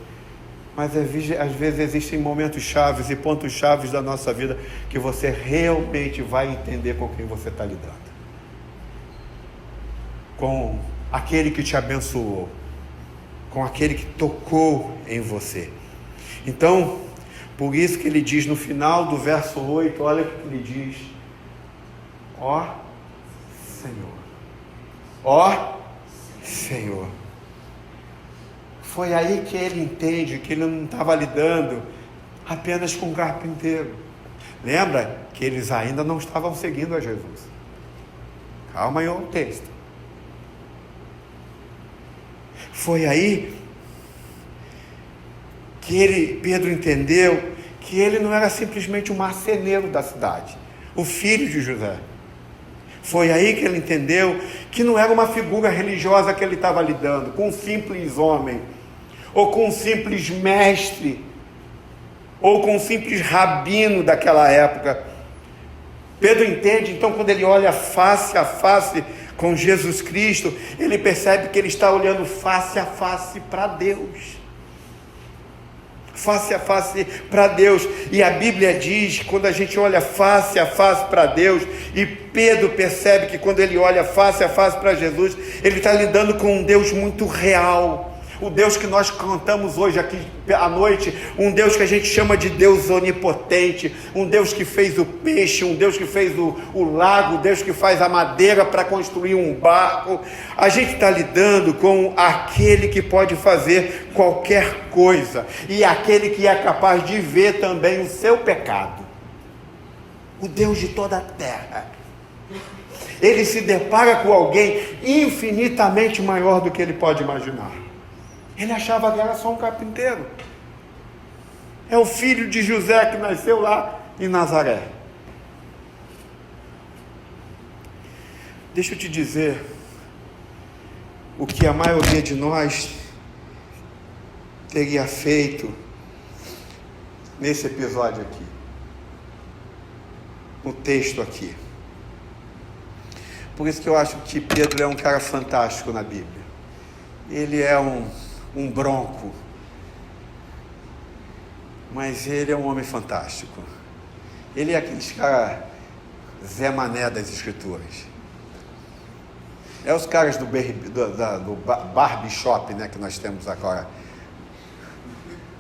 mas às vezes existem momentos chaves e pontos chaves da nossa vida que você realmente vai entender com quem você está lidando. Com aquele que te abençoou, com aquele que tocou em você. Então, por isso que ele diz no final do verso 8, olha o que ele diz: ó Senhor, ó Senhor. Foi aí que ele entende que ele não estava lidando apenas com um carpinteiro. Lembra que eles ainda não estavam seguindo a Jesus. Calma aí o texto. Foi aí que Pedro entendeu que ele não era simplesmente um marceneiro da cidade, o filho de José. Foi aí que ele entendeu que não era uma figura religiosa que ele estava lidando, com um simples homem, ou com um simples mestre, ou com um simples rabino daquela época. Pedro entende, então, quando ele olha face a face com Jesus Cristo, ele percebe que ele está olhando face a face para Deus. Face a face para Deus. E a Bíblia diz que quando a gente olha face a face para Deus, e Pedro percebe que quando ele olha face a face para Jesus, ele está lidando com um Deus muito real. O Deus que nós cantamos hoje aqui à noite, um Deus que a gente chama de Deus onipotente, um Deus que fez o peixe, um Deus que fez o lago, um Deus que faz a madeira para construir um barco. A gente está lidando com aquele que pode fazer qualquer coisa, e aquele que é capaz de ver também o seu pecado, o Deus de toda a terra. Ele se depara com alguém infinitamente maior do que ele pode imaginar. Ele achava que era só um carpinteiro. É o filho de José que nasceu lá em Nazaré. Deixa eu te dizer o que a maioria de nós teria feito nesse episódio aqui, no texto aqui. Por isso que eu acho que Pedro é um cara fantástico na Bíblia. Ele é um bronco, mas ele é um homem fantástico. Ele é aqueles cara Zé Mané das Escrituras. É os caras do Barbie Shop, né, que nós temos agora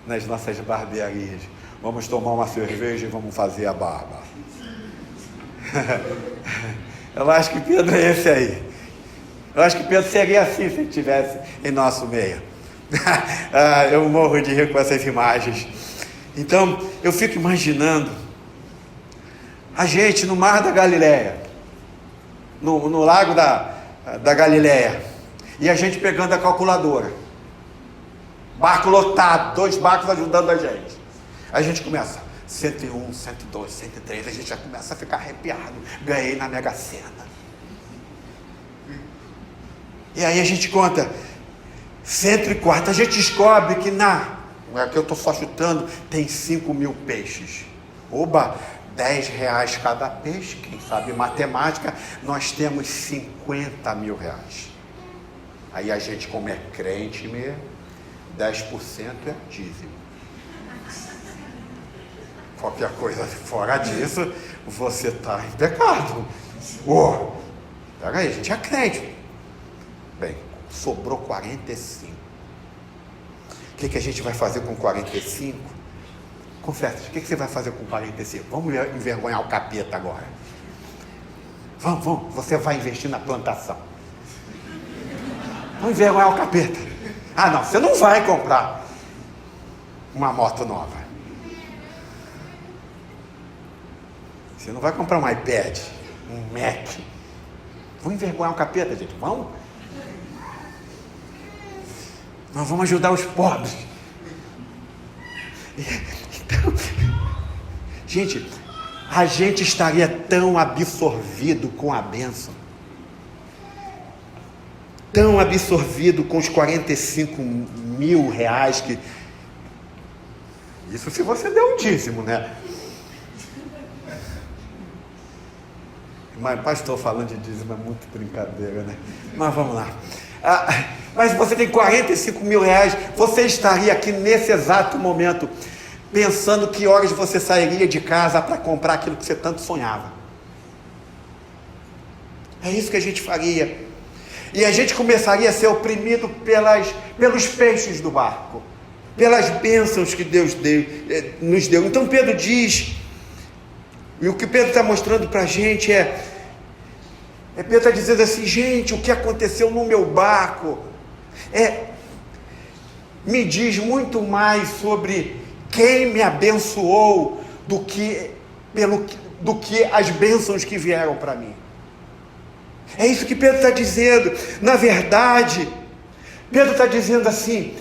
nas nossas barbearias. Vamos tomar uma cerveja e vamos fazer a barba. Eu acho que Pedro é esse aí. Eu acho que Pedro seria assim se ele estivesse em nosso meio. Eu morro de rir com essas imagens. Então eu fico imaginando a gente no mar da Galileia, no lago da Galileia, e a gente pegando a calculadora, barco lotado, 2 barcos ajudando a gente. A gente começa 101, 102, 103, a gente já começa a ficar arrepiado. Ganhei na Mega Sena. E aí a gente conta 104, a gente descobre que aqui eu estou só chutando, tem 5.000 peixes. Oba, R$10 cada peixe. Quem sabe matemática, nós temos R$50.000. Aí a gente, como é crente mesmo, 10% é dízimo. Qualquer coisa fora disso, você está em pecado. Peraí, a gente é crente. Bem, sobrou 45. O que a gente vai fazer com 45? Confessa, o que você vai fazer com 45? Vamos envergonhar o capeta agora. Vamos, você vai investir na plantação. Vamos envergonhar o capeta. Ah não, você não vai comprar uma moto nova. Você não vai comprar um iPad, um Mac. Vamos envergonhar o capeta, gente, vamos? Nós vamos ajudar os pobres. Então, gente, a gente estaria tão absorvido com a bênção tão absorvido com os 45 mil reais que... Isso se você deu um dízimo, né? Mas pastor falando de dízimo é muito brincadeira, né? Mas vamos lá. Mas você tem 45 mil reais, você estaria aqui nesse exato momento pensando que horas você sairia de casa para comprar aquilo que você tanto sonhava. É isso que a gente faria. E a gente começaria a ser oprimido pelos peixes do barco, pelas bênçãos que Deus nos deu. Então Pedro diz, e o que Pedro está mostrando para a gente Pedro está dizendo assim: gente, o que aconteceu no meu barco me diz muito mais sobre quem me abençoou do que as bênçãos que vieram para mim. É isso que Pedro está dizendo. Na verdade, Pedro está dizendo assim: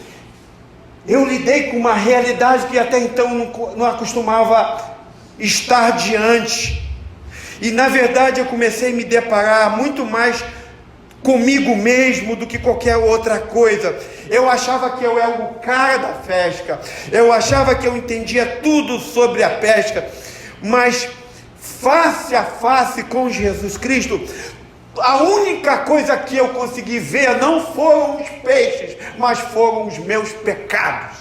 eu lidei com uma realidade que até então não acostumava estar diante. E na verdade eu comecei a me deparar muito mais comigo mesmo do que qualquer outra coisa. Eu achava que eu era o cara da pesca, eu achava que eu entendia tudo sobre a pesca, mas face a face com Jesus Cristo, a única coisa que eu consegui ver não foram os peixes, mas foram os meus pecados.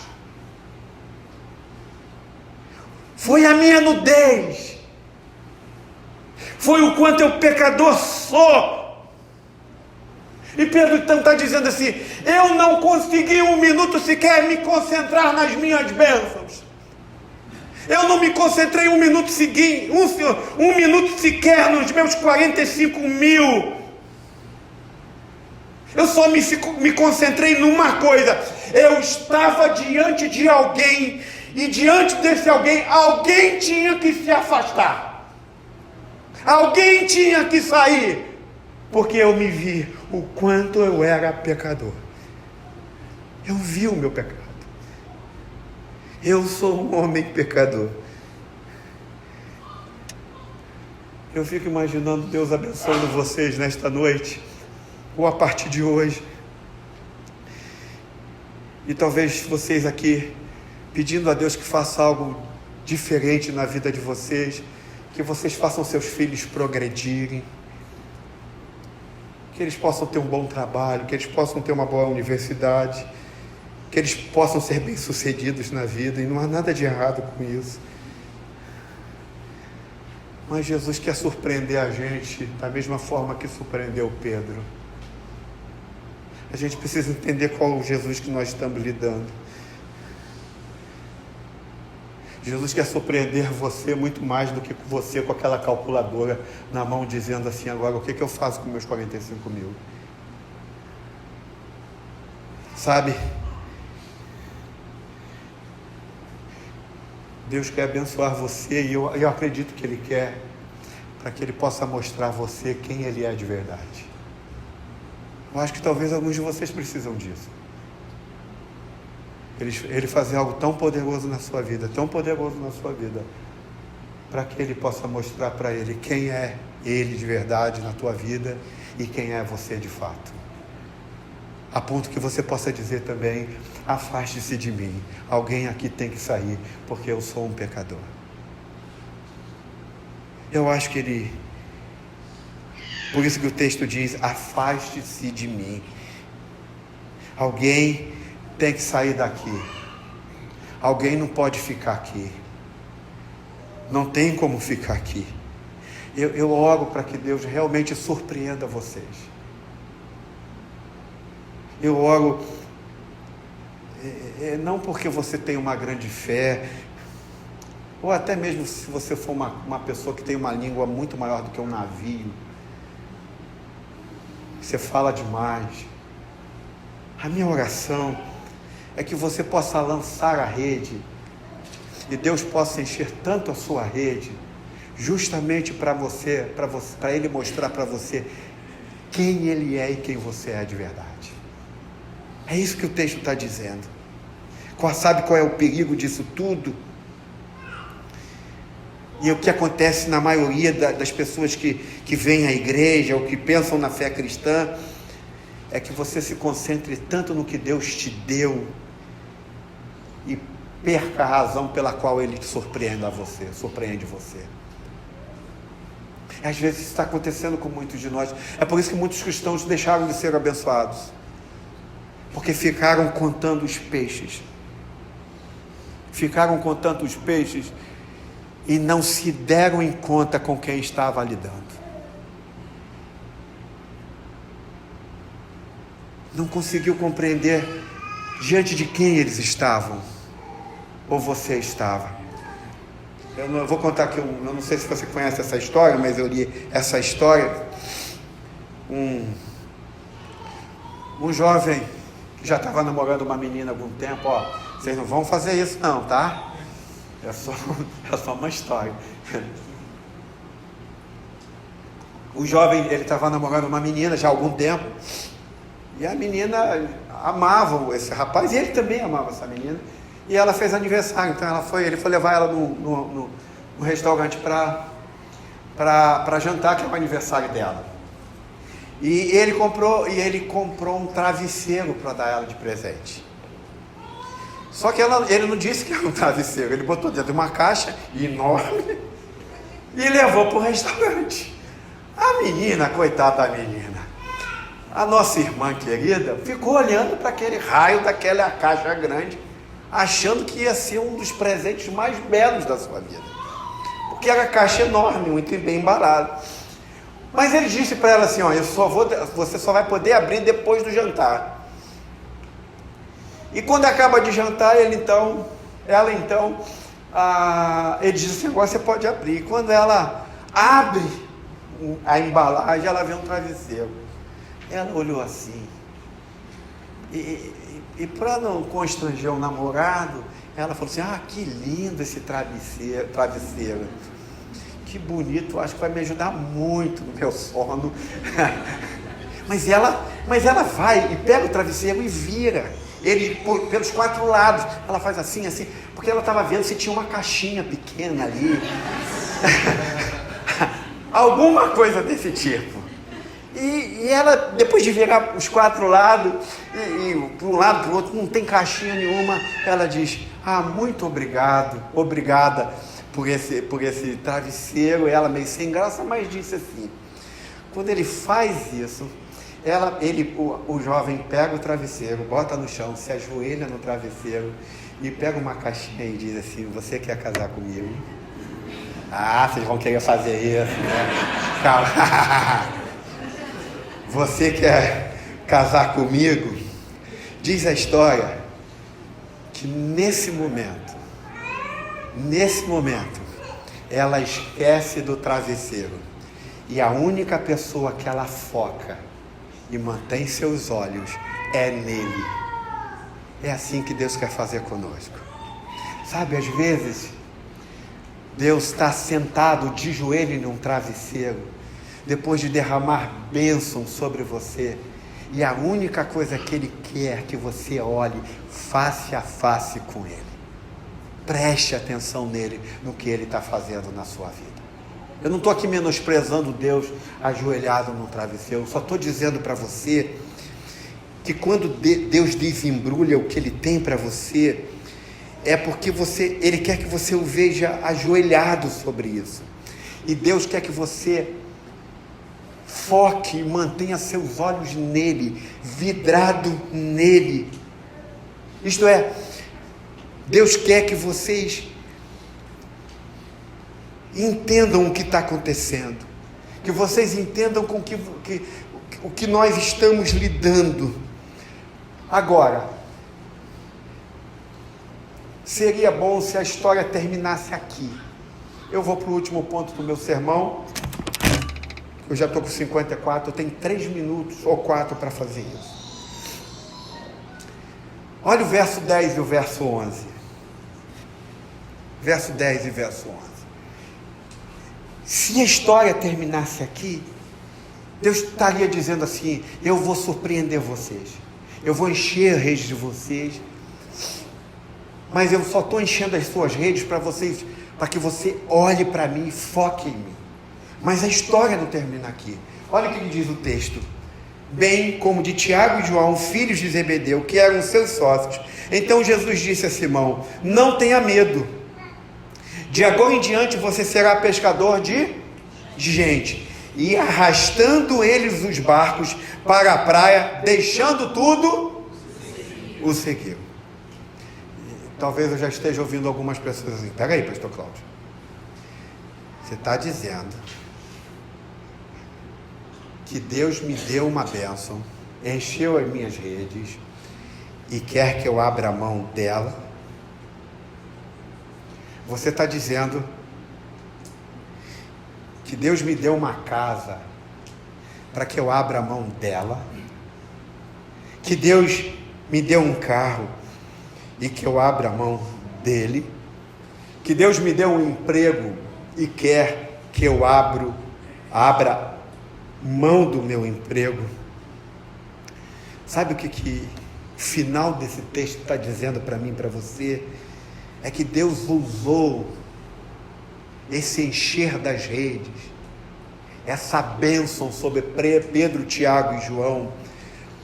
Foi a minha nudez, foi o quanto eu pecador sou. E Pedro então está dizendo assim: eu não consegui um minuto sequer me concentrar nas minhas bênçãos. Eu não me concentrei um minuto sequer nos meus 45 mil. Eu só me concentrei numa coisa: eu estava diante de alguém, e diante desse alguém tinha que se afastar, alguém tinha que sair, porque eu me vi o quanto eu era pecador. Eu vi o meu pecado. Eu sou um homem pecador. Eu fico imaginando Deus abençoando vocês nesta noite, ou a partir de hoje, e talvez vocês aqui pedindo a Deus que faça algo diferente na vida de vocês, que vocês façam seus filhos progredirem, que eles possam ter um bom trabalho, que eles possam ter uma boa universidade, que eles possam ser bem-sucedidos na vida, e não há nada de errado com isso. Mas Jesus quer surpreender a gente da mesma forma que surpreendeu Pedro. A gente precisa entender qual é o Jesus que nós estamos lidando. Jesus quer surpreender você muito mais do que você com aquela calculadora na mão, dizendo assim: agora o que eu faço com meus 45 mil? Sabe? Deus quer abençoar você, e eu acredito que Ele quer, para que Ele possa mostrar a você quem Ele é de verdade. Eu acho que talvez alguns de vocês precisam disso. Ele fazer algo tão poderoso na sua vida, para que Ele possa mostrar para Ele quem é Ele de verdade na tua vida e quem é você de fato. A ponto que você possa dizer também: afaste-se de mim, alguém aqui tem que sair, porque eu sou um pecador. Eu acho que por isso que o texto diz: afaste-se de mim. Alguém tem que sair daqui. Alguém não pode ficar aqui. Não tem como ficar aqui. Eu oro para que Deus realmente surpreenda vocês. Eu oro, não porque você tem uma grande fé, ou até mesmo se você for uma pessoa que tem uma língua muito maior do que um navio, você fala demais. A minha oração é que você possa lançar a rede, e Deus possa encher tanto a sua rede, justamente para Ele mostrar para você quem Ele é e quem você é de verdade. É isso que o texto está dizendo. Sabe qual é o perigo disso tudo? E o que acontece na maioria das pessoas que vêm à igreja ou que pensam na fé cristã, é que você se concentre tanto no que Deus te deu e perca a razão pela qual Ele te surpreende você. Às vezes isso está acontecendo com muitos de nós. É por isso que muitos cristãos deixaram de ser abençoados, porque ficaram contando os peixes. Ficaram contando os peixes e não se deram em conta com quem estava lidando. Não conseguiu compreender diante de quem eles estavam, ou você estava. Eu vou contar aqui, eu não sei se você conhece essa história, mas eu li essa história. Um jovem que já estava namorando uma menina há algum tempo. Vocês não vão fazer isso não, tá? É só uma história. O jovem, ele estava namorando uma menina já há algum tempo, e a menina amava esse rapaz, e ele também amava essa menina, e ela fez aniversário, então ele foi levar ela no restaurante para jantar, que é o aniversário dela. E ele comprou um travesseiro para dar ela de presente. Só que ele não disse que era um travesseiro, ele botou dentro de uma caixa enorme e levou para o restaurante. A menina, coitada da menina, a nossa irmã querida, ficou olhando para aquele raio daquela caixa grande, achando que ia ser um dos presentes mais belos da sua vida, porque era a caixa enorme, muito bem embalada. Mas ele disse para ela assim: você só vai poder abrir depois do jantar. E quando acaba de jantar, ele diz assim: agora você pode abrir. E quando ela abre a embalagem, ela vê um travesseiro. Ela olhou assim, e para não constranger o namorado, ela falou assim: que lindo esse travesseiro, que bonito, acho que vai me ajudar muito no meu sono. mas ela vai e pega o travesseiro e vira ele pelos 4 lados. Ela faz assim, porque ela estava vendo se tinha uma caixinha pequena ali, alguma coisa desse tipo. E ela, depois de virar os 4 lados, e para um lado, para o outro, não tem caixinha nenhuma, ela diz: muito obrigada por esse travesseiro. Ela, meio sem graça, mas disse assim: quando ele faz isso, o jovem pega o travesseiro, bota no chão, se ajoelha no travesseiro e pega uma caixinha e diz assim: você quer casar comigo? Vocês vão querer fazer isso, né? Calma. Você quer casar comigo? Diz a história que nesse momento, ela esquece do travesseiro, e a única pessoa que ela foca e mantém seus olhos é nele. É assim que Deus quer fazer conosco. Sabe, às vezes Deus está sentado de joelho num travesseiro, depois de derramar bênção sobre você, e a única coisa que Ele quer é que você olhe face a face com Ele. Preste atenção nele, no que Ele está fazendo na sua vida. Eu não estou aqui menosprezando Deus ajoelhado no travesseiro, eu só estou dizendo para você que quando Deus desembrulha o que Ele tem para você, é porque Ele quer que você o veja ajoelhado sobre isso. E Deus quer que você foque e mantenha seus olhos nele, vidrado nele. Isto é, Deus quer que vocês entendam o que está acontecendo, que vocês entendam com o que nós estamos lidando. Agora, seria bom se a história terminasse aqui. Eu vou para o último ponto do meu sermão. Eu já estou com 54, eu tenho 3 minutos ou 4 para fazer isso. Olha o verso 10 e o verso 11. Verso 10 e verso 11. Se a história terminasse aqui, Deus estaria dizendo assim: eu vou surpreender vocês, eu vou encher as redes de vocês, mas eu só estou enchendo as suas redes para que você olhe para mim e foque em mim. Mas a história não termina aqui. Olha o que diz o texto. bem como de Tiago e João, filhos de Zebedeu, que eram seus sócios. Então Jesus disse a Simão: não tenha medo, de agora em diante você será pescador de gente. E arrastando eles os barcos para a praia, deixando tudo, o seguiram. Talvez eu já esteja ouvindo algumas pessoas assim: pega aí, pastor Cláudio, você está dizendo que Deus me deu uma bênção, encheu as minhas redes e quer que eu abra a mão dela? Você está dizendo que Deus me deu uma casa para que eu abra a mão dela? Que Deus me deu um carro e que eu abra a mão dele? Que Deus me deu um emprego e quer que eu abra mão do meu emprego? Sabe o que o final desse texto está dizendo para mim e para você? É que Deus usou esse encher das redes, essa bênção sobre Pedro, Tiago e João,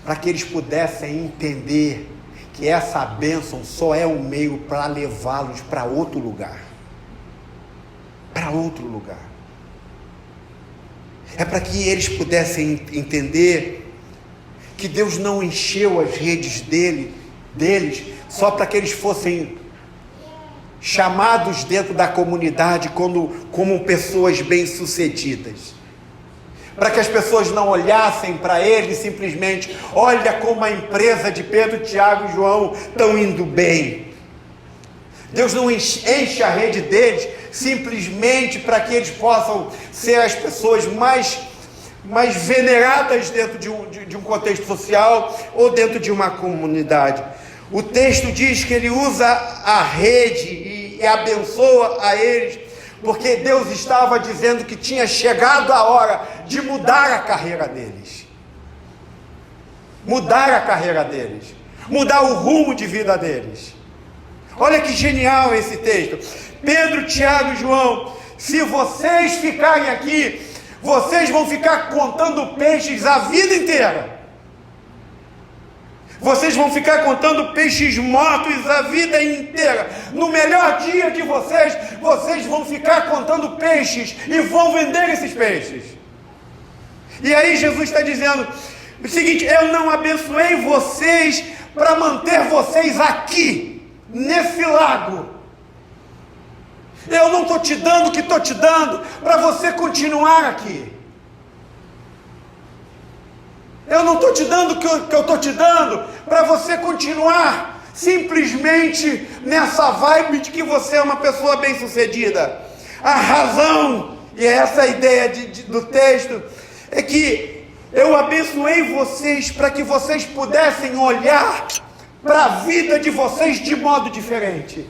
para que eles pudessem entender que essa bênção só é um meio para levá-los para outro lugar. Para outro lugar. É para que eles pudessem entender que Deus não encheu as redes deles só para que eles fossem chamados dentro da comunidade como pessoas bem-sucedidas, para que as pessoas não olhassem para eles simplesmente: olha como a empresa de Pedro, Tiago e João estão indo bem. Deus não enche a rede deles simplesmente para que eles possam ser as pessoas mais veneradas dentro de um contexto social ou dentro de uma comunidade. O texto diz que ele usa a rede e abençoa a eles, porque Deus estava dizendo que tinha chegado a hora de mudar a carreira deles. Mudar a carreira deles. Mudar o rumo de vida deles. Olha que genial esse texto. Pedro, Tiago e João, se vocês ficarem aqui, vocês vão ficar contando peixes a vida inteira. Vocês vão ficar contando peixes mortos a vida inteira. No melhor dia de vocês, vocês vão ficar contando peixes e vão vender esses peixes. E aí Jesus está dizendo o seguinte: eu não abençoei vocês para manter vocês aqui, nesse lago. Eu não estou te dando o que estou te dando para você continuar aqui. Eu não estou te dando o que eu estou te dando para você continuar simplesmente nessa vibe de que você é uma pessoa bem-sucedida. A razão, e essa é a ideia do texto, é que eu abençoei vocês para que vocês pudessem olhar para a vida de vocês de modo diferente.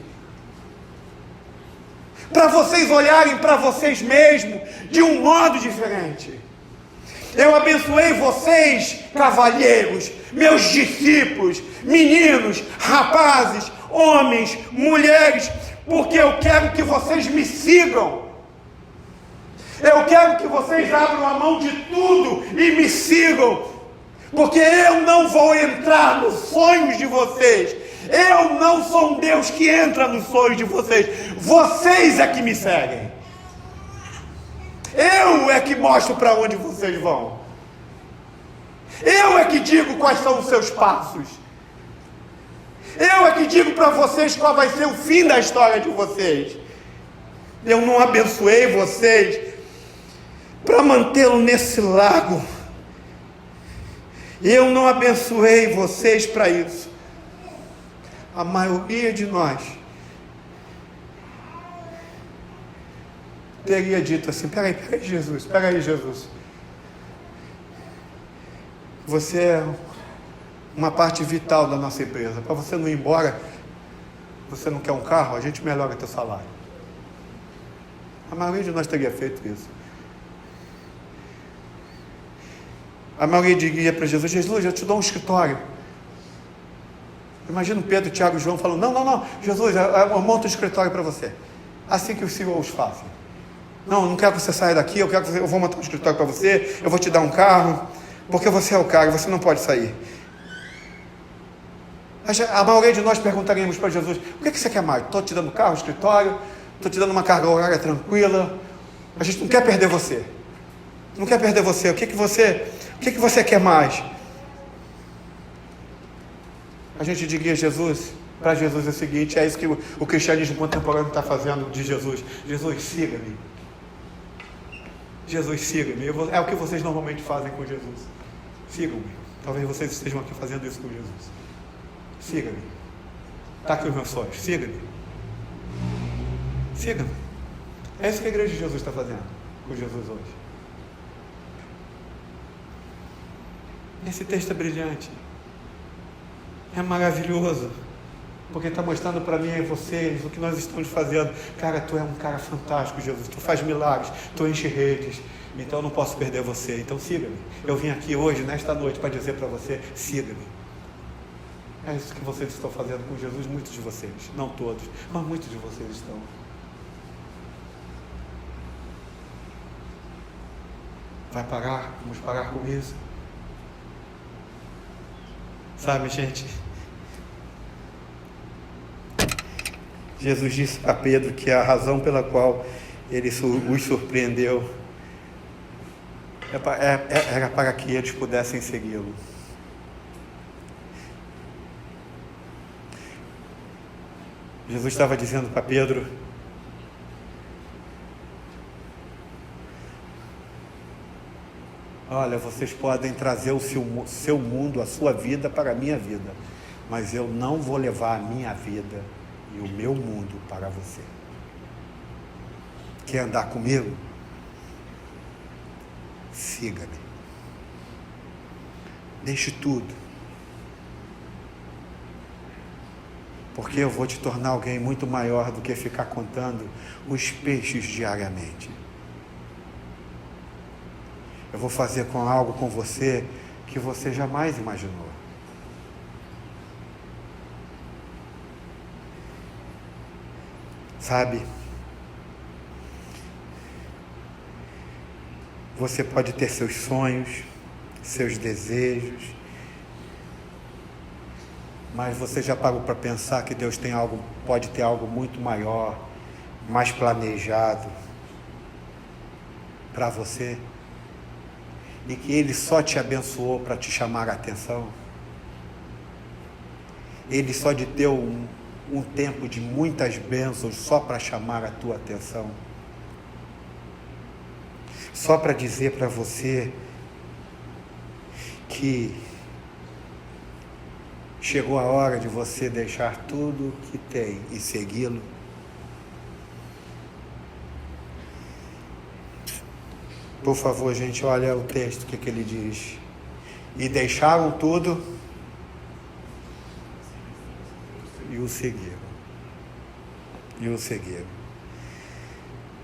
Para vocês olharem para vocês mesmos de um modo diferente. Eu abençoei vocês, cavalheiros, meus discípulos, meninos, rapazes, homens, mulheres, porque eu quero que vocês me sigam. Eu quero que vocês abram a mão de tudo e me sigam, porque eu não vou entrar nos sonhos de vocês. Eu não sou um Deus que entra nos sonhos de vocês. Vocês é que me seguem. Eu é que mostro para onde vocês vão. Eu é que digo quais são os seus passos. Eu é que digo para vocês qual vai ser o fim da história de vocês. Eu não abençoei vocês para mantê-lo nesse lago. Eu não abençoei vocês para isso. A maioria de nós teria dito assim: peraí Jesus, você é uma parte vital da nossa empresa. Para você não ir embora, você não quer um carro, a gente melhora teu salário. A maioria de nós teria feito isso. A maioria diria para Jesus: Jesus, eu te dou um escritório. Imagina Pedro, Tiago e João falando: não, Jesus, eu monto um escritório para você. Assim que os CEOs fazem. Não quero que você saia daqui, eu vou montar um escritório para você, eu vou te dar um carro. Porque você é o cara, você não pode sair. A maioria de nós perguntaríamos para Jesus: o que você quer mais? Estou te dando carro, escritório, estou te dando uma carga horária tranquila. A gente não quer perder você. Não quer perder você. O que você quer mais? A gente diria para Jesus é o seguinte: é isso que o cristianismo contemporâneo está fazendo de Jesus. Jesus, siga-me. Jesus, siga-me. É o que vocês normalmente fazem com Jesus. Sigam-me. Talvez vocês estejam aqui fazendo isso com Jesus. Siga-me. Está aqui os meus sonhos. Siga-me. Siga-me. É isso que a igreja de Jesus está fazendo com Jesus hoje. Esse texto é brilhante. É maravilhoso. Porque está mostrando para mim e vocês o que nós estamos fazendo. Cara, tu é um cara fantástico, Jesus. Tu faz milagres, tu enche redes. Então eu não posso perder você. Então siga-me. Eu vim aqui hoje, nesta noite, para dizer para você: siga-me. É isso que vocês estão fazendo com Jesus, muitos de vocês. Não todos, mas muitos de vocês estão. Vai parar? Vamos parar com isso? Sabe, gente? Jesus disse a Pedro que a razão pela qual ele os surpreendeu era para que eles pudessem segui-lo. Jesus estava dizendo para Pedro: olha, vocês podem trazer o seu mundo, a sua vida para a minha vida, mas eu não vou levar a minha vida e o meu mundo para você. Quer andar comigo? Siga-me. Deixe tudo. Porque eu vou te tornar alguém muito maior do que ficar contando os peixes diariamente. Eu vou fazer algo com você que você jamais imaginou. Sabe? Você pode ter seus sonhos, seus desejos, mas você já parou para pensar que Deus pode ter algo muito maior, mais planejado para você? E que Ele só te abençoou para te chamar a atenção? Ele só te deu um tempo de muitas bênçãos só para chamar a tua atenção? Só para dizer para você que chegou a hora de você deixar tudo que tem e segui-lo? Por favor, gente, olha o texto, o que ele diz. E deixaram tudo e o seguiram. E o seguiram.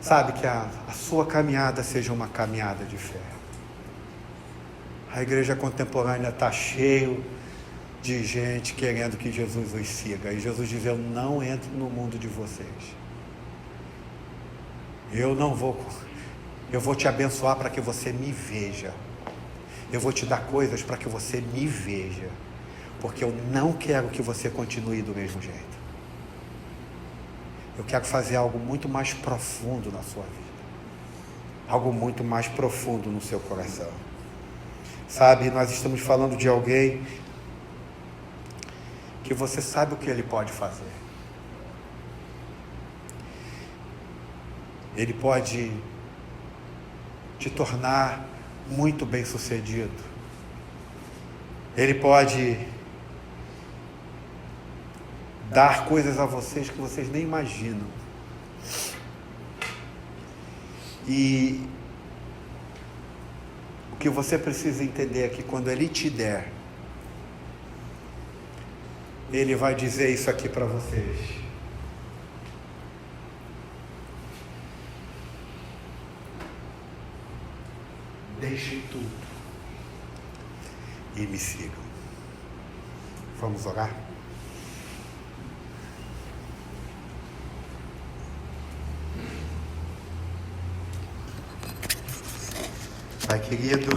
Sabe, que a sua caminhada seja uma caminhada de fé. A igreja contemporânea está cheio de gente querendo que Jesus os siga. E Jesus diz: eu não entro no mundo de vocês. Eu vou te abençoar para que você me veja. Eu vou te dar coisas para que você me veja. Porque eu não quero que você continue do mesmo jeito. Eu quero fazer algo muito mais profundo na sua vida. Algo muito mais profundo no seu coração. Sabe, nós estamos falando de alguém que você sabe o que ele pode fazer. Ele pode te tornar muito bem-sucedido. Ele pode dar coisas a vocês que vocês nem imaginam. E o que você precisa entender é que quando Ele te der, Ele vai dizer isso aqui para vocês: deixem tudo e me sigam. Vamos orar? Pai querido,